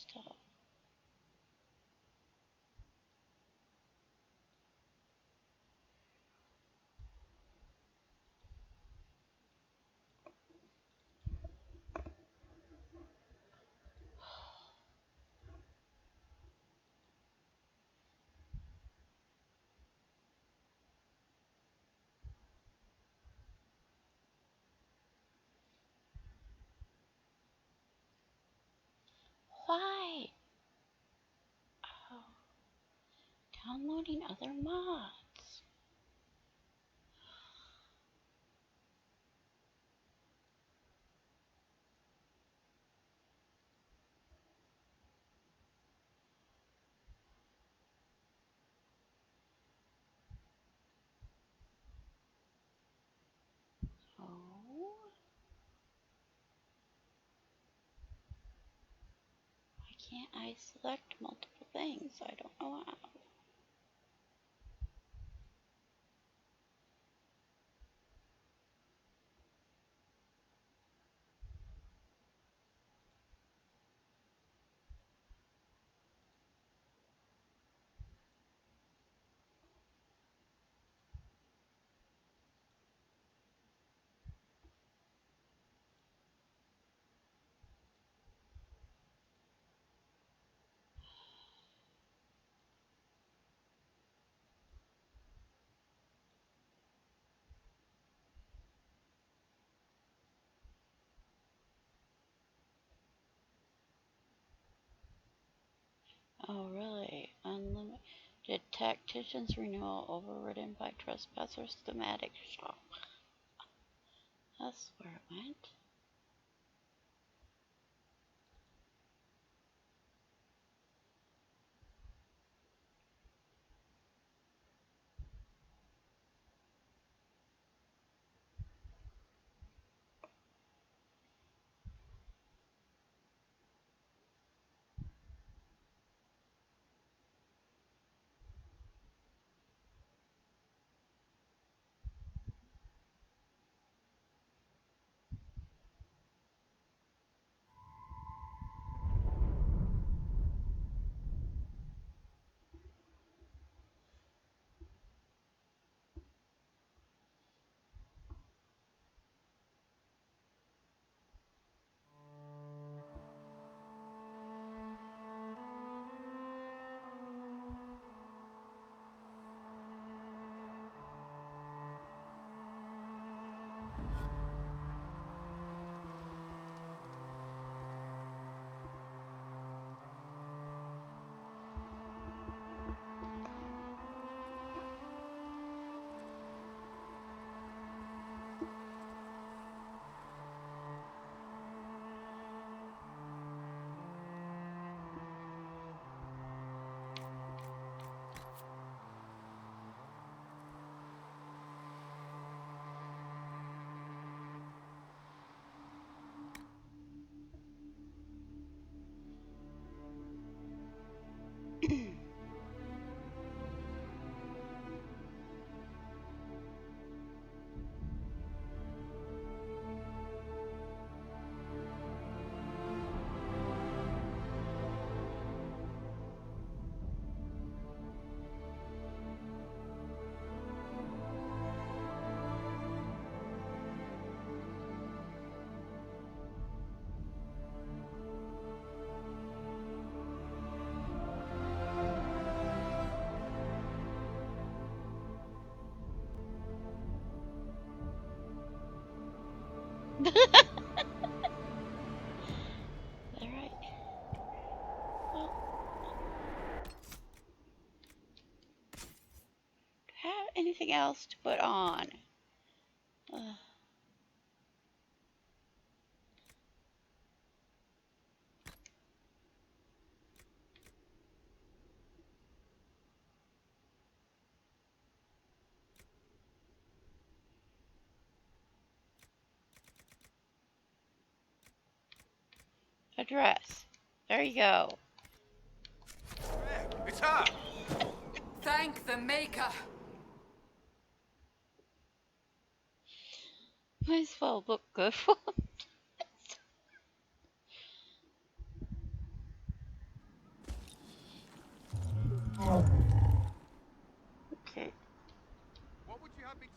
stuff. Why? Oh, downloading other mods. Oh. Why can't I select multiple things? I don't know how. Oh, really? Unlimited tactician's renewal overridden by trespassers thematic shop. That's where it went. Alright. Well, do I have anything else to put on? Address. There you go. It's her! Thank the Maker! Might as well look good for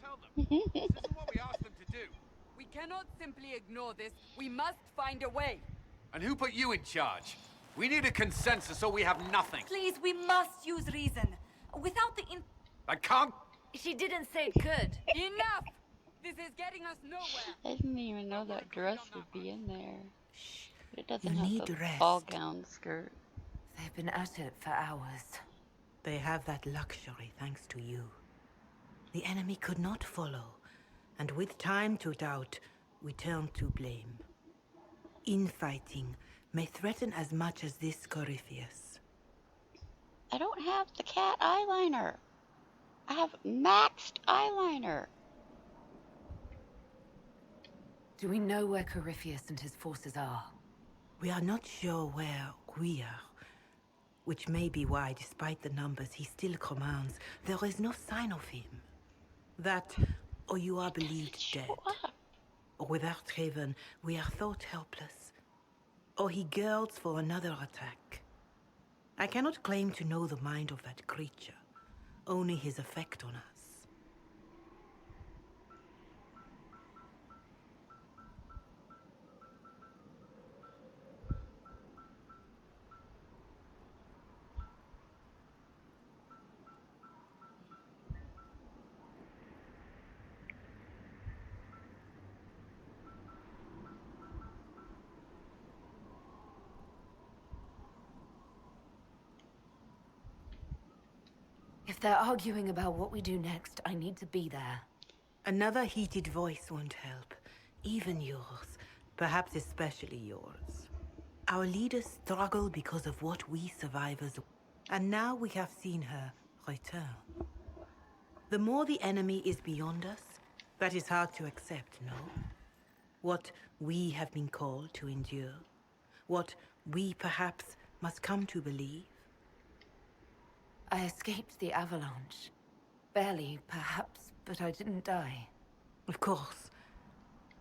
tell them. This isn't what we asked them to do. We cannot simply ignore this. We must find a way. And who put you in charge? We need a consensus or we have nothing. Please, we must use reason. Without the I can't... She didn't say it could. Enough! This is getting us nowhere. I didn't even know that dress would be in there. Shh. But it doesn't You have need the rest. ball gown skirt. They've been at it for hours. They have that luxury thanks to you. The enemy could not follow, and with time to doubt, we turn to blame. Infighting may threaten as much as this Corypheus. I don't have the cat eyeliner. I have maxed eyeliner. Do we know where Corypheus and his forces are? We are not sure where we are, which may be why, despite the numbers he still commands, there is no sign of him. That, or you are believed dead. Or without Raven, we are thought helpless. Or he girds for another attack. I cannot claim to know the mind of that creature, only his effect on us. If they're arguing about what we do next, I need to be there. Another heated voice won't help. Even yours. Perhaps especially yours. Our leaders struggle because of what we survivors... And now we have seen her return. The more the enemy is beyond us, that is hard to accept, no? What we have been called to endure. What we perhaps must come to believe. I escaped the avalanche. Barely, perhaps, but I didn't die. Of course.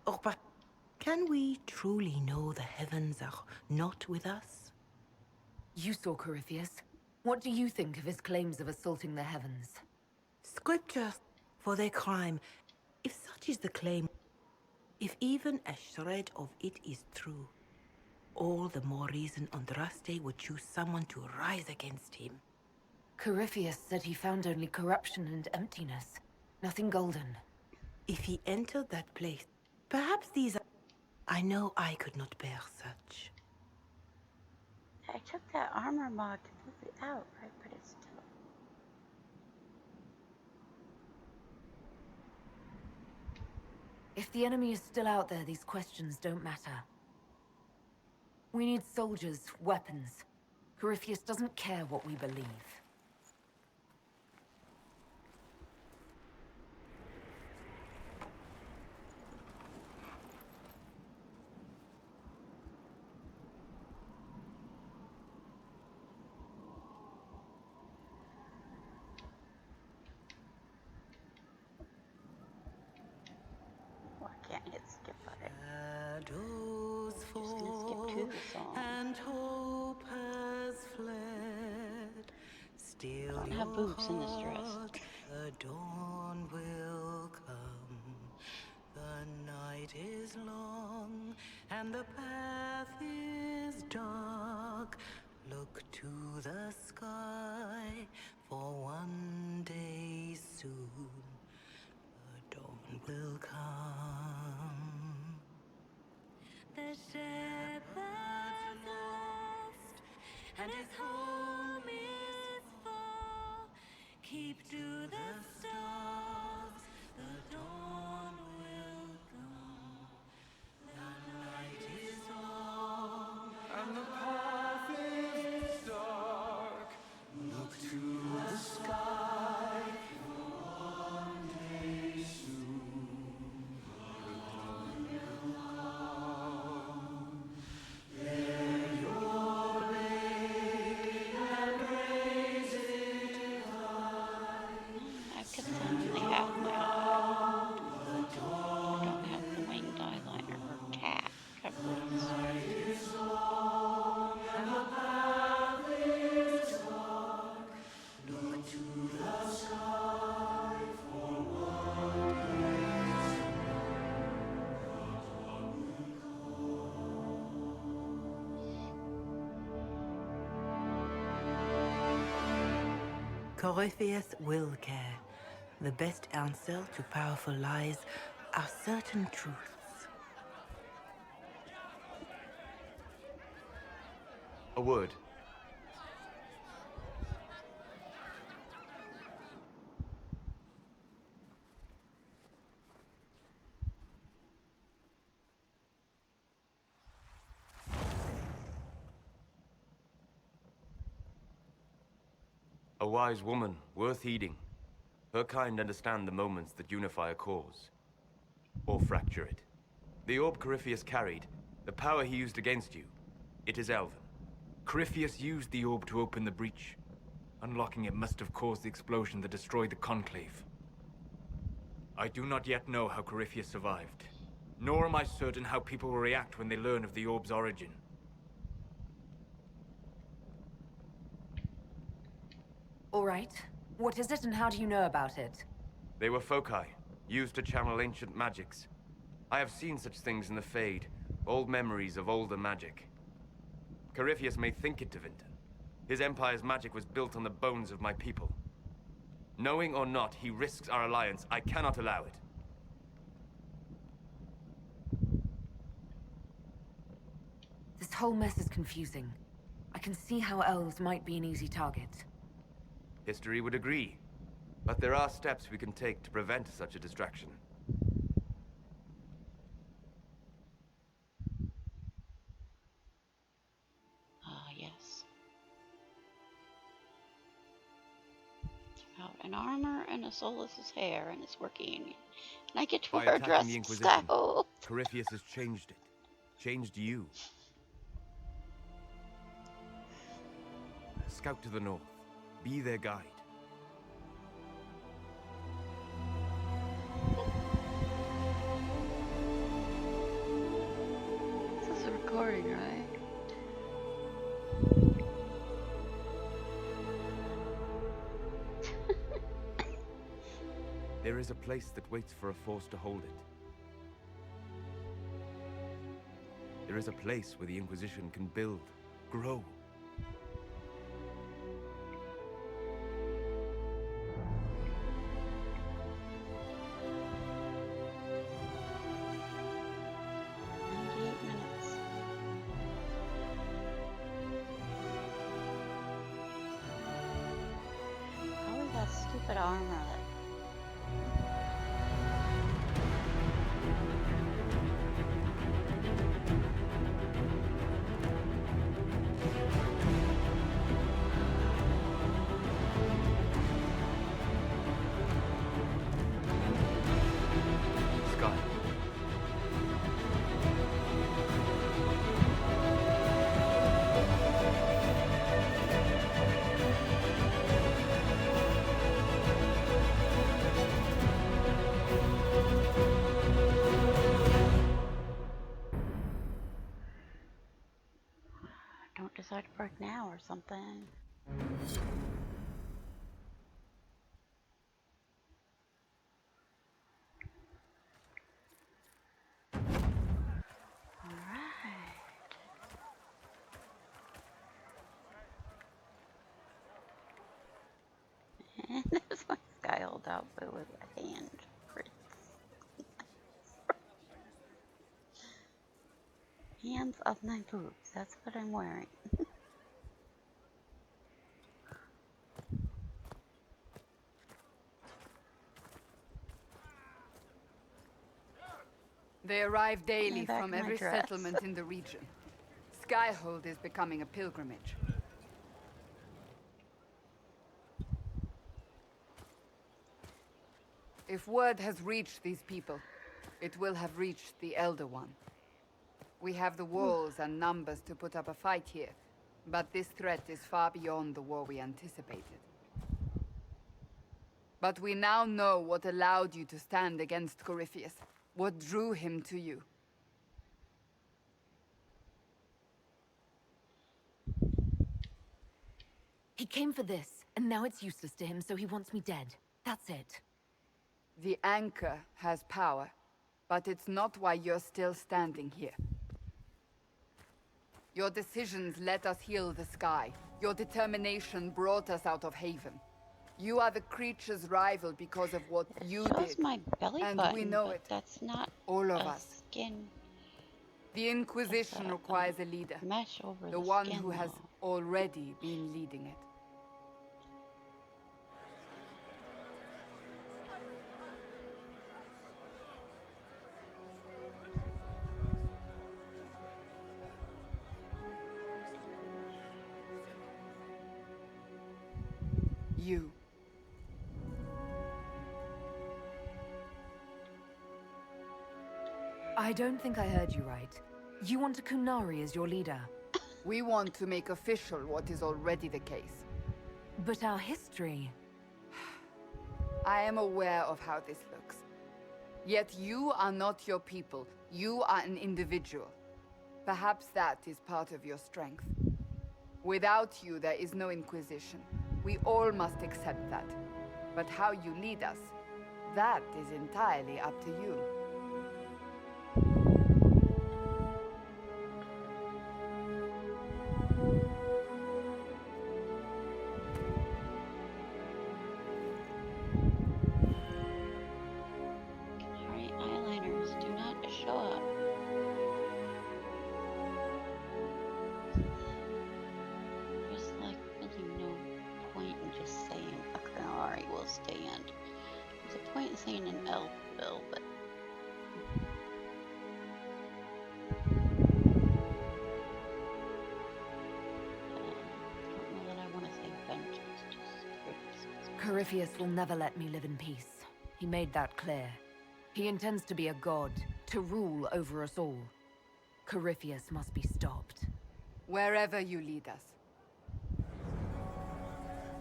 Or but can we truly know the heavens are not with us? You saw Corypheus. What do you think of his claims of assaulting the heavens? Scripture for their crime, if such is the claim, if even a shred of it is true, all the more reason Andraste would choose someone to rise against him. Corypheus said he found only corruption and emptiness. Nothing golden. If he entered that place, perhaps these are... I know I could not bear such. I took that armor mod completely out, right? But it's still... If the enemy is still out there, these questions don't matter. We need soldiers, weapons. Corypheus doesn't care what we believe. I can't hit skip button. Shadows Just gonna skip to the song. and hope has fled. Still I don't have boobs in this dress. the dawn will come. The night is long and the path is dark. Look to the sky, for one day soon the dawn will come. The shepherd's lost, and his home is far. Keep to the stars, the dawn will come. The night is long, and the path is dark. Look to the sky, for one day soon the dawn will come. Let your blade Corypheus will care. The best answer to powerful lies are certain truths. A word. A wise woman, worth heeding. Her kind understand the moments that unify a cause. Or fracture it. The orb Corypheus carried, the power he used against you, it is Elven. Corypheus used the orb to open the breach. Unlocking it must have caused the explosion that destroyed the Conclave. I do not yet know how Corypheus survived. Nor am I certain how people will react when they learn of the orb's origin. All right. What is it and how do you know about it? They were foci, used to channel ancient magics. I have seen such things in the Fade, old memories of older magic. Corypheus may think it Tevinter. His empire's magic was built on the bones of my people. Knowing or not, he risks our alliance. I cannot allow it. This whole mess is confusing. I can see how elves might be an easy target. History would agree. But there are steps we can take to prevent such a distraction. Ah, yes. Out an armor and a Solus's hair, and it's working. And I get to By wear a attacking dress the of Inquisition, Skyhold. Corypheus has changed it. Changed you. Scout to the north. Be their guide. This is recording, right? There is a place that waits for a force to hold it. There is a place where the Inquisition can build, grow. Probably that stupid armor that Sky. don't decide to break now or something. And there's my Skyhold outfit with a hand prints. Hands of my boobs, that's what I'm wearing. They arrive daily back from in my every dress. settlement in the region. Skyhold is becoming a pilgrimage. If word has reached these people, it will have reached the Elder One. We have the walls and numbers to put up a fight here, but this threat is far beyond the war we anticipated. But we now know what allowed you to stand against Corypheus, what drew him to you. He came for this, and now it's useless to him, so he wants me dead. That's it. The anchor has power, but it's not why you're still standing here. Your decisions let us heal the sky. Your determination brought us out of Haven. You are the creature's rival because of what you Shows did. my belly And button, we know but it. that's not All of a us. skin. The Inquisition requires a leader. Mesh over The the one skin, who has though. already been leading it. You. I don't think I heard you right. You want a Qunari as your leader? We want to make official what is already the case. But our history... I am aware of how this looks. Yet you are not your people. You are an individual. Perhaps that is part of your strength. Without you, there is no Inquisition. We all must accept that. But how you lead us, that is entirely up to you. Qunari eyeliners do not show up. There's like really no point in just saying a Qunari will stand. There's a point in saying an elf will, but I don't know that I want to say vengeance. Just Corypheus will never let me live in peace. He made that clear. He intends to be a god, to rule over us all. Corypheus must be stopped. Wherever you lead us.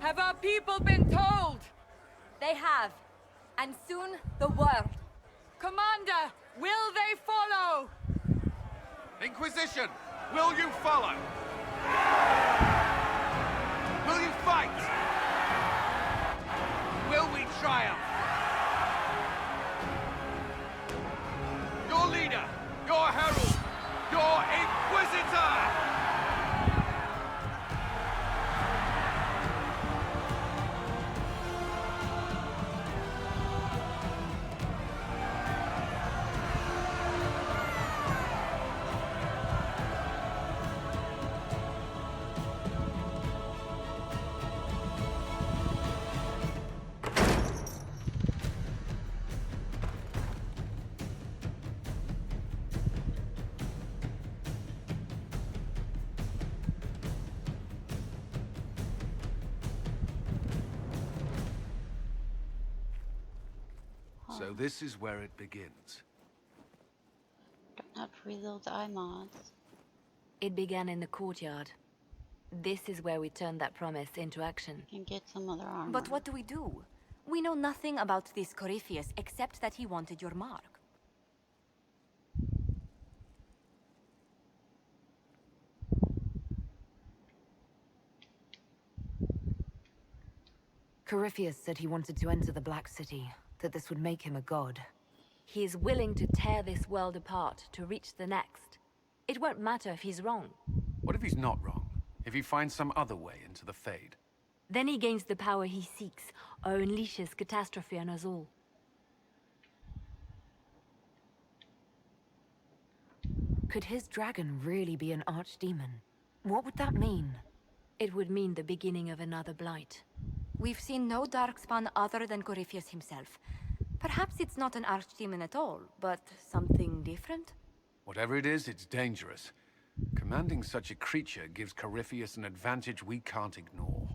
Have our people been told? They have. And soon, the world. Commander, will they follow? Inquisition, will you follow? Will you fight? Will we triumph? Your leader, your herald, your Inquisitor! So this is where it begins. don't have to read those eye mods. It began in the courtyard. This is where we turned that promise into action. And get some other armor. But what do? We know nothing about this Corypheus except that he wanted your mark. Corypheus said he wanted to enter the Black City, that this would make him a god. He is willing to tear this world apart to reach the next. It won't matter if he's wrong. What if he's not wrong? If he finds some other way into the Fade? Then he gains the power he seeks, or unleashes catastrophe on us all. Could his dragon really be an archdemon? What would that mean? It would mean the beginning of another blight. We've seen no darkspawn other than Corypheus himself. Perhaps it's not an archdemon at all, but something different? Whatever it is, it's dangerous. Commanding such a creature gives Corypheus an advantage we can't ignore.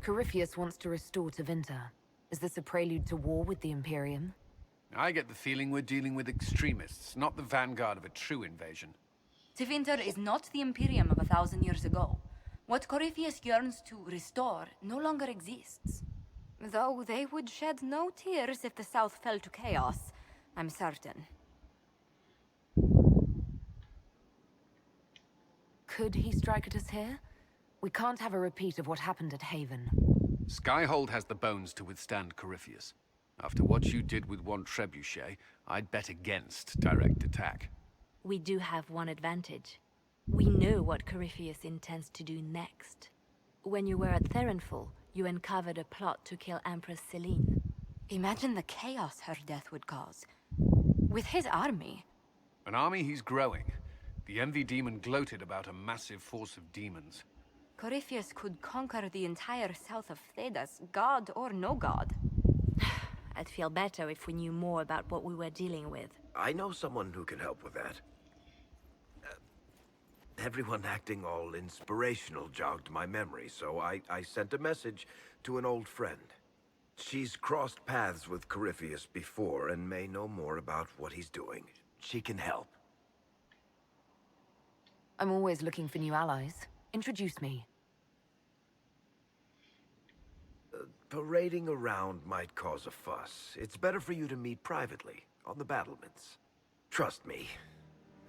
Corypheus wants to restore Tevinter. Is this a prelude to war with the Imperium? I get the feeling we're dealing with extremists, not the vanguard of a true invasion. Tevinter is not the Imperium of 1,000 years ago. What Corypheus yearns to restore no longer exists. Though they would shed no tears if the South fell to chaos, I'm certain. Could he strike at us here? We can't have a repeat of what happened at Haven. Skyhold has the bones to withstand Corypheus. After what you did with one trebuchet, I'd bet against direct attack. We do have one advantage. We know what Corypheus intends to do next. When you were at Therenfall, you uncovered a plot to kill Empress Celine. Imagine the chaos her death would cause. With his army. An army he's growing. The Envy Demon gloated about a massive force of demons. Corypheus could conquer the entire south of Thedas, god or no god. I'd feel better if we knew more about what we were dealing with. I know someone who can help with that. Everyone acting all inspirational jogged my memory, so I sent a message to an old friend. She's crossed paths with Corypheus before and may know more about what he's doing. She can help. I'm always looking for new allies. Introduce me. Parading around might cause a fuss. It's better for you to meet privately, on the battlements. Trust me,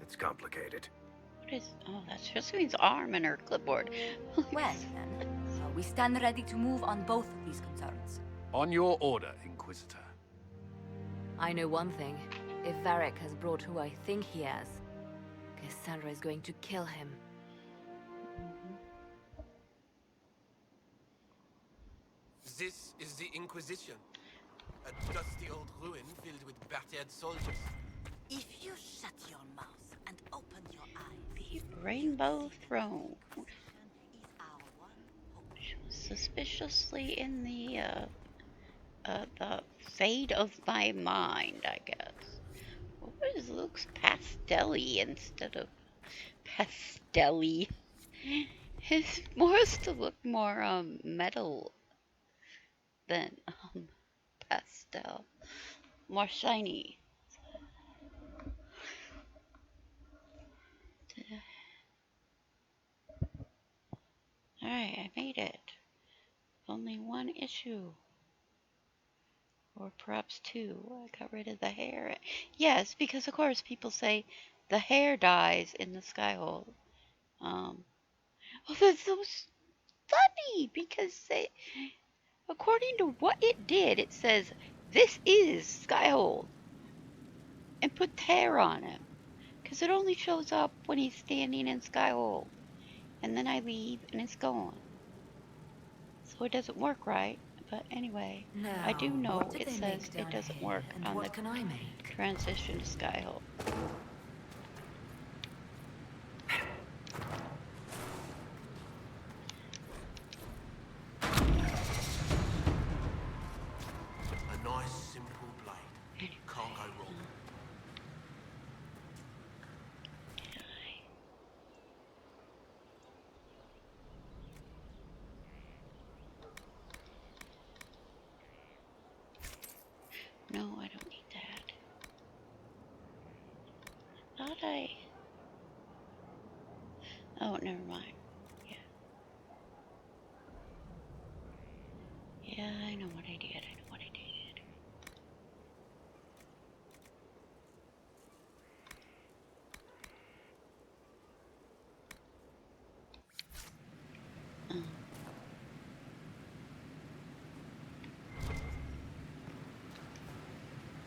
it's complicated. What is... Oh, that's just means arm and her clipboard. Well, then, we stand ready to move on both of these concerns. On your order, Inquisitor. I know one thing. If Varric has brought who I think he has, Cassandra is going to kill him. This is the Inquisition. A dusty old ruin filled with battered soldiers. If you shut your mouth and open your eyes... The Rainbow Throne. She was suspiciously in the fade of my mind, I guess. What looks pastel-y instead of pastel-y? It's supposed to look more metal than pastel, more shiny. Alright, I made it. Only one issue. Or perhaps two. I got rid of the hair. Yes, because of course people say the hair dies in the Skyhold. Oh, that's so funny because they, according to what it did, it says this is Skyhold and put hair on him because it only shows up when he's standing in Skyhold, and then I leave and it's gone. So it doesn't work right. But anyway, now, I do know it they says make it down doesn't here, work and on what the can I make? transition to Skyhold. A nice, simple blade. Can't go wrong. No, I don't need that. Thought I... Oh, never mind. Yeah. Yeah, I know what I did. I know what I did.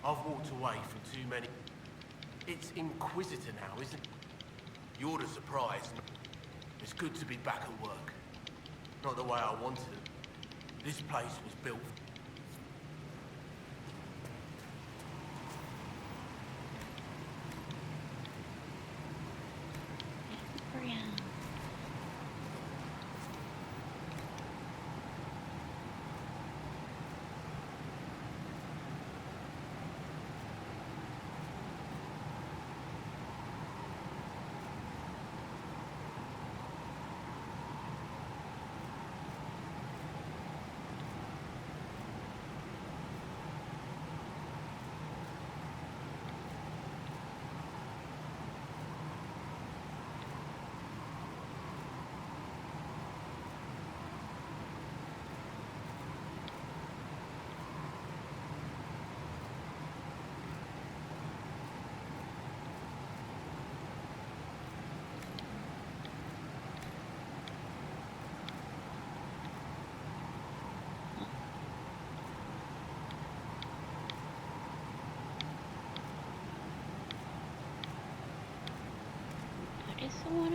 I've walked away from too many. It's Inquisitor now, isn't it? You're the surprise. It's good to be back at work. Not the way I wanted it. This place was built. this the one?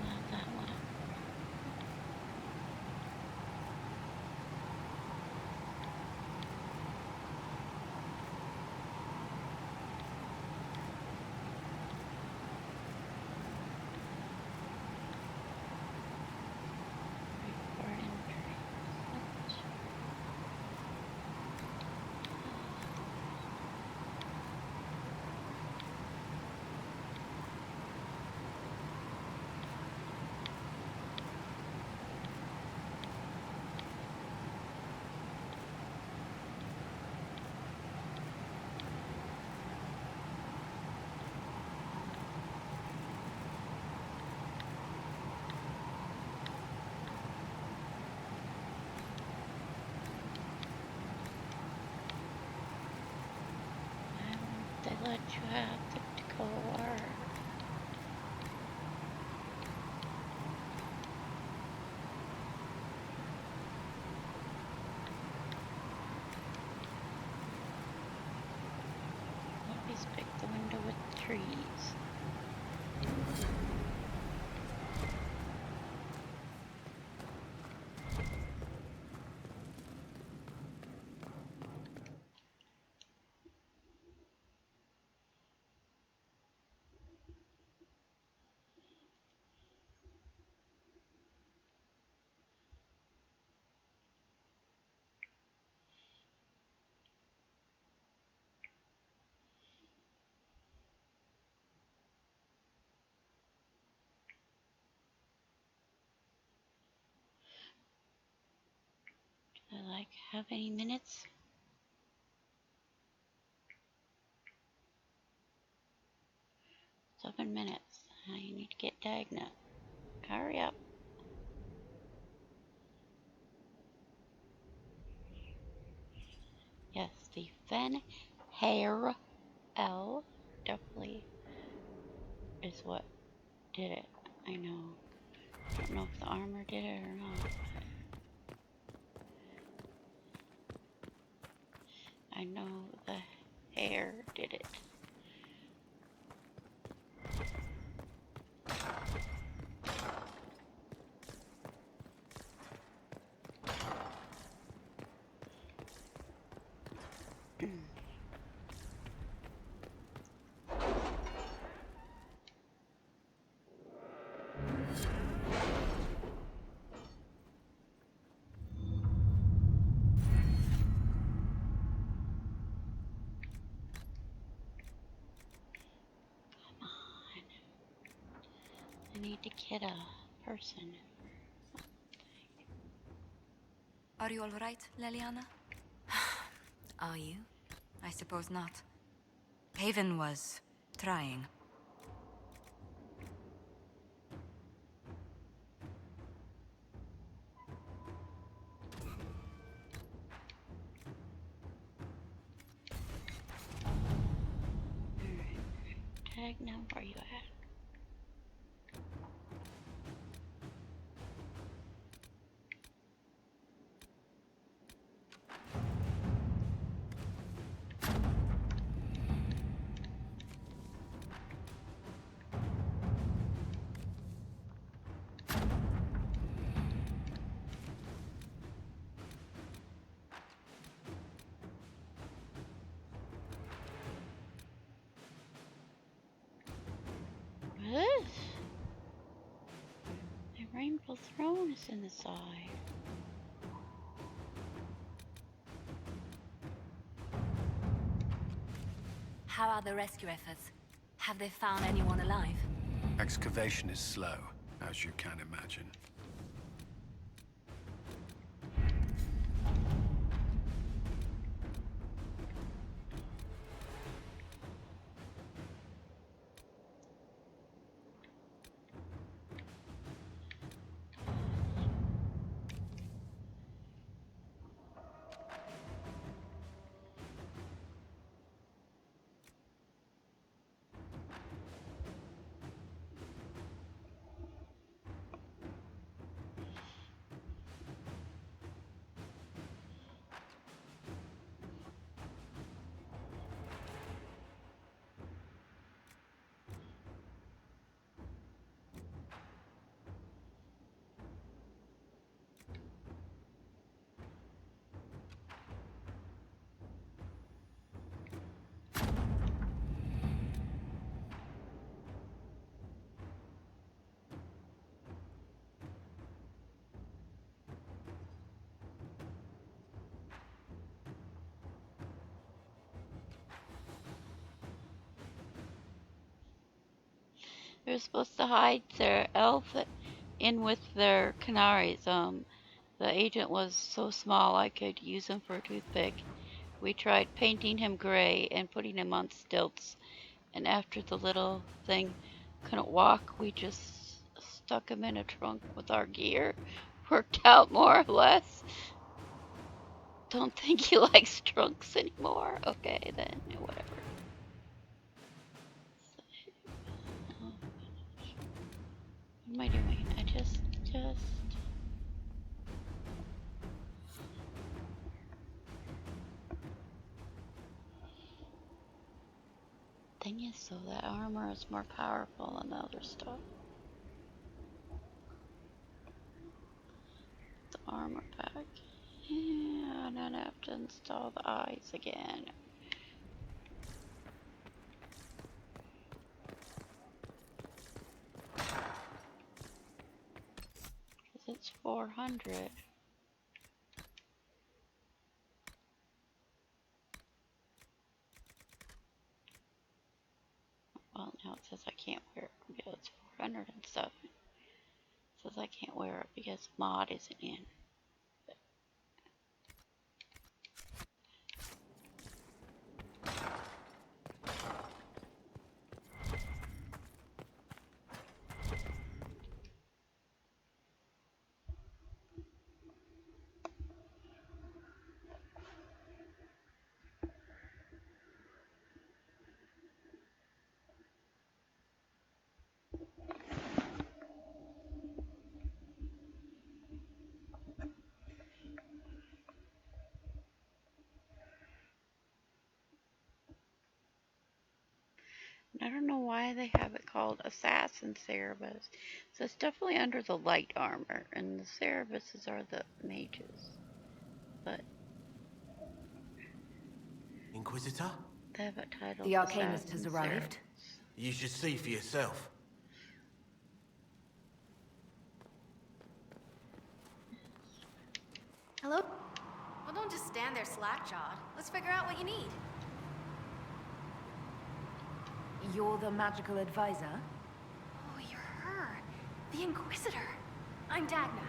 Not that one. They let you have tactical work. Always pick the window with the trees. Do I like have any minutes? 7 minutes. I need to get Dagna. Hurry up. Yes, the Fen Hair L definitely is what did it. I know. I don't know if the armor did it or not. I know the hair did it. I need to get a person. Are you all right, Leliana? Are you? I suppose not. Haven was trying. Tag now, where you at? What? The rainbow throne is in the side. How are the rescue efforts? Have they found anyone alive? Excavation is slow, as you can imagine. They were supposed to hide their elf in with their Qunari's. The agent was so small I could use him for a toothpick. We tried painting him gray and putting him on stilts, and after the little thing couldn't walk, we just stuck him in a trunk with our gear. Worked out more or less. Don't think he likes trunks anymore. Okay, then, whatever. Oh, what am I doing? I just... Thing is, so that armor is more powerful than the other stuff. The armor pack. Yeah, and I'd have to install the eyes again. Because it's 400. Well, now it says I can't wear it because it's 400 and stuff. It says I can't wear it because mod isn't in. I don't know why they have it called Assassin Cerebus. So it's definitely under the light armor, and the Cerebuses are the mages. But Inquisitor? they have it titled The Arcanist has Assassin arrived. Cerebus. You should see for yourself. Hello? Well, don't just stand there slack-jawed. Let's figure out what you need. You're the magical advisor? Oh, you're her. The Inquisitor. I'm Dagna.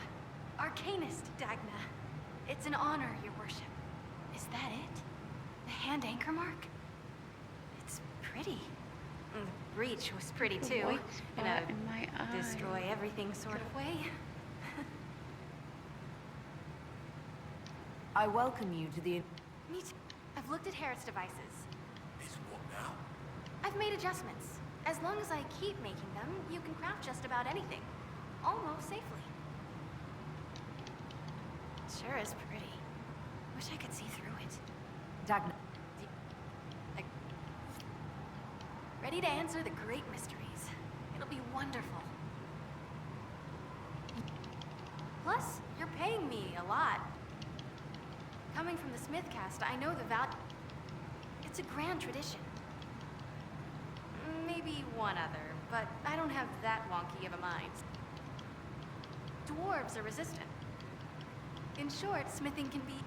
Arcanist Dagna. It's an honor, your worship. Is that it? The hand anchor mark? It's pretty. And the breach was pretty too. White In spot a in my eye. destroy everything sort of way. I welcome you to the... Me too. I've looked at Harriet's devices. Is what now? I've made adjustments. As long as I keep making them, you can craft just about anything. Almost safely. It sure is pretty. Wish I could see through it. Dagna. Ready to answer the great mysteries. It'll be wonderful. Plus, you're paying me a lot. Coming from the Smith caste, I know the value. It's a grand tradition. Maybe one other, but I don't have that wonky of a mind. Dwarves are resistant. In short, smithing can be...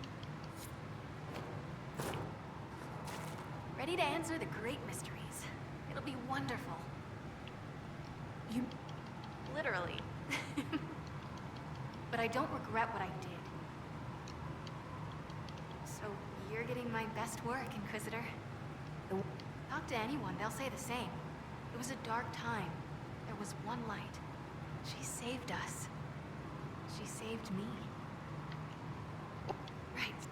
Ready to answer the great mysteries. It'll be wonderful. You... Literally. But I don't regret what I did. So, you're getting my best work, Inquisitor. Talk to anyone, they'll say the same. It was a dark time. There was one light. She saved us. She saved me. Right.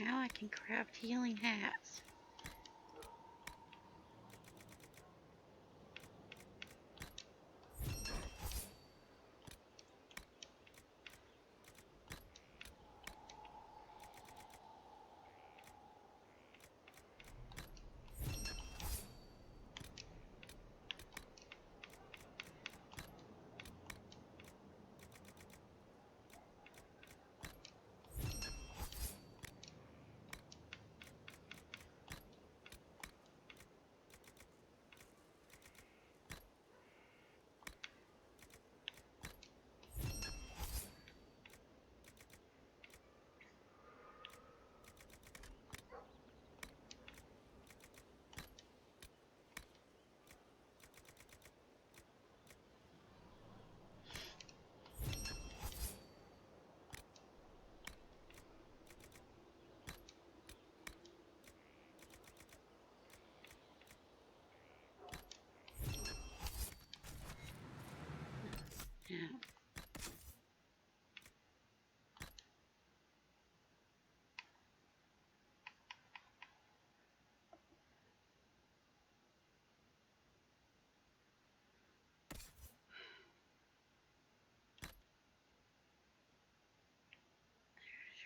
Now I can craft healing hats.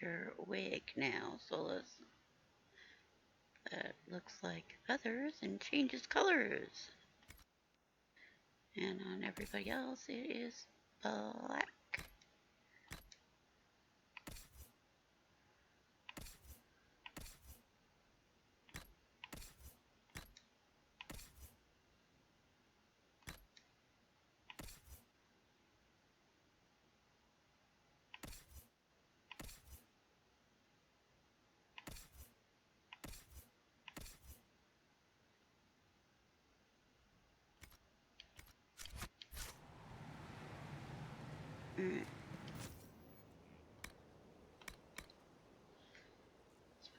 your wig now, so that looks like feathers and changes colors. And on everybody else, it is black. As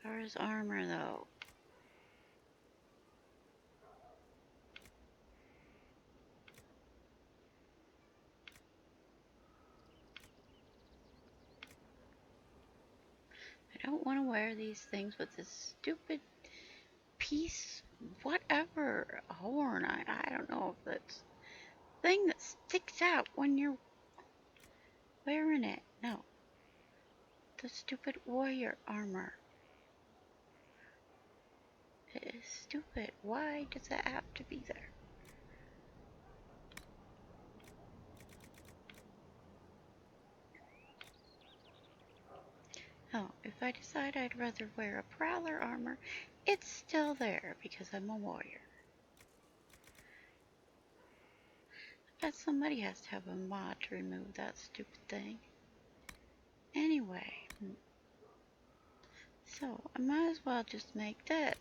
far as armor, though, I don't want to wear these things with this stupid piece, whatever, horn. I don't know if that's thing that sticks out when you're wearing it. No, the stupid warrior armor. It is stupid. Why does that have to be there? Oh, if I decide I'd rather wear a prowler armor, it's still there because I'm a warrior. I bet somebody has to have a mod to remove that stupid thing. Anyway, so I might as well just make this.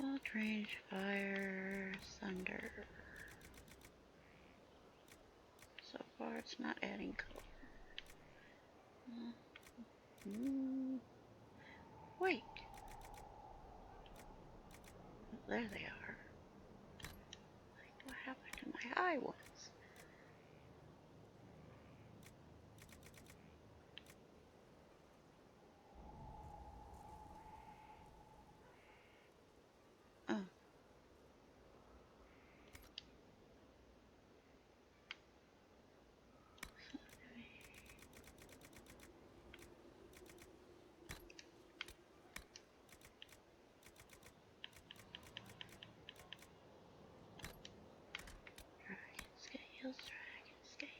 Cold range, fire, thunder. So far it's not adding color. Wait. Oh, there they are. Like, what happened to my high ones? Oh. Dragon scales, dragon scales.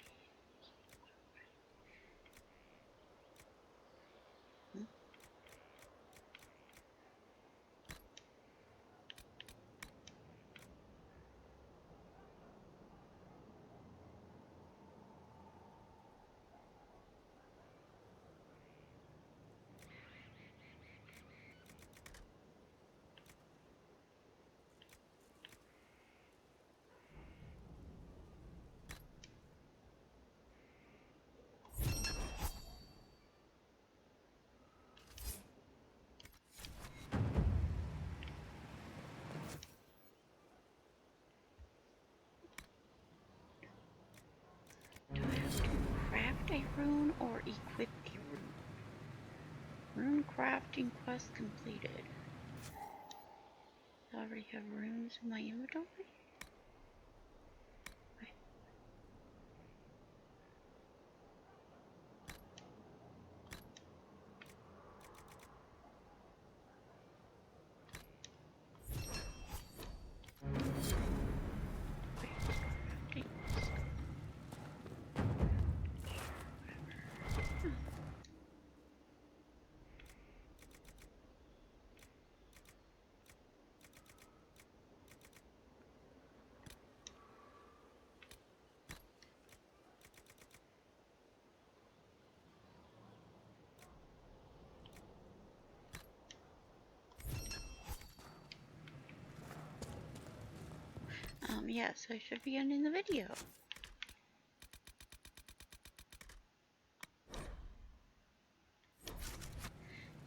Do I have to craft a rune or equip a rune? Rune crafting quest completed. I already have runes in my inventory? Yes, I should be ending the video.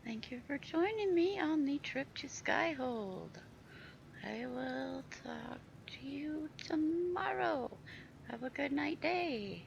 Thank you for joining me on the trip to Skyhold. I will talk to you tomorrow. Have a good night day.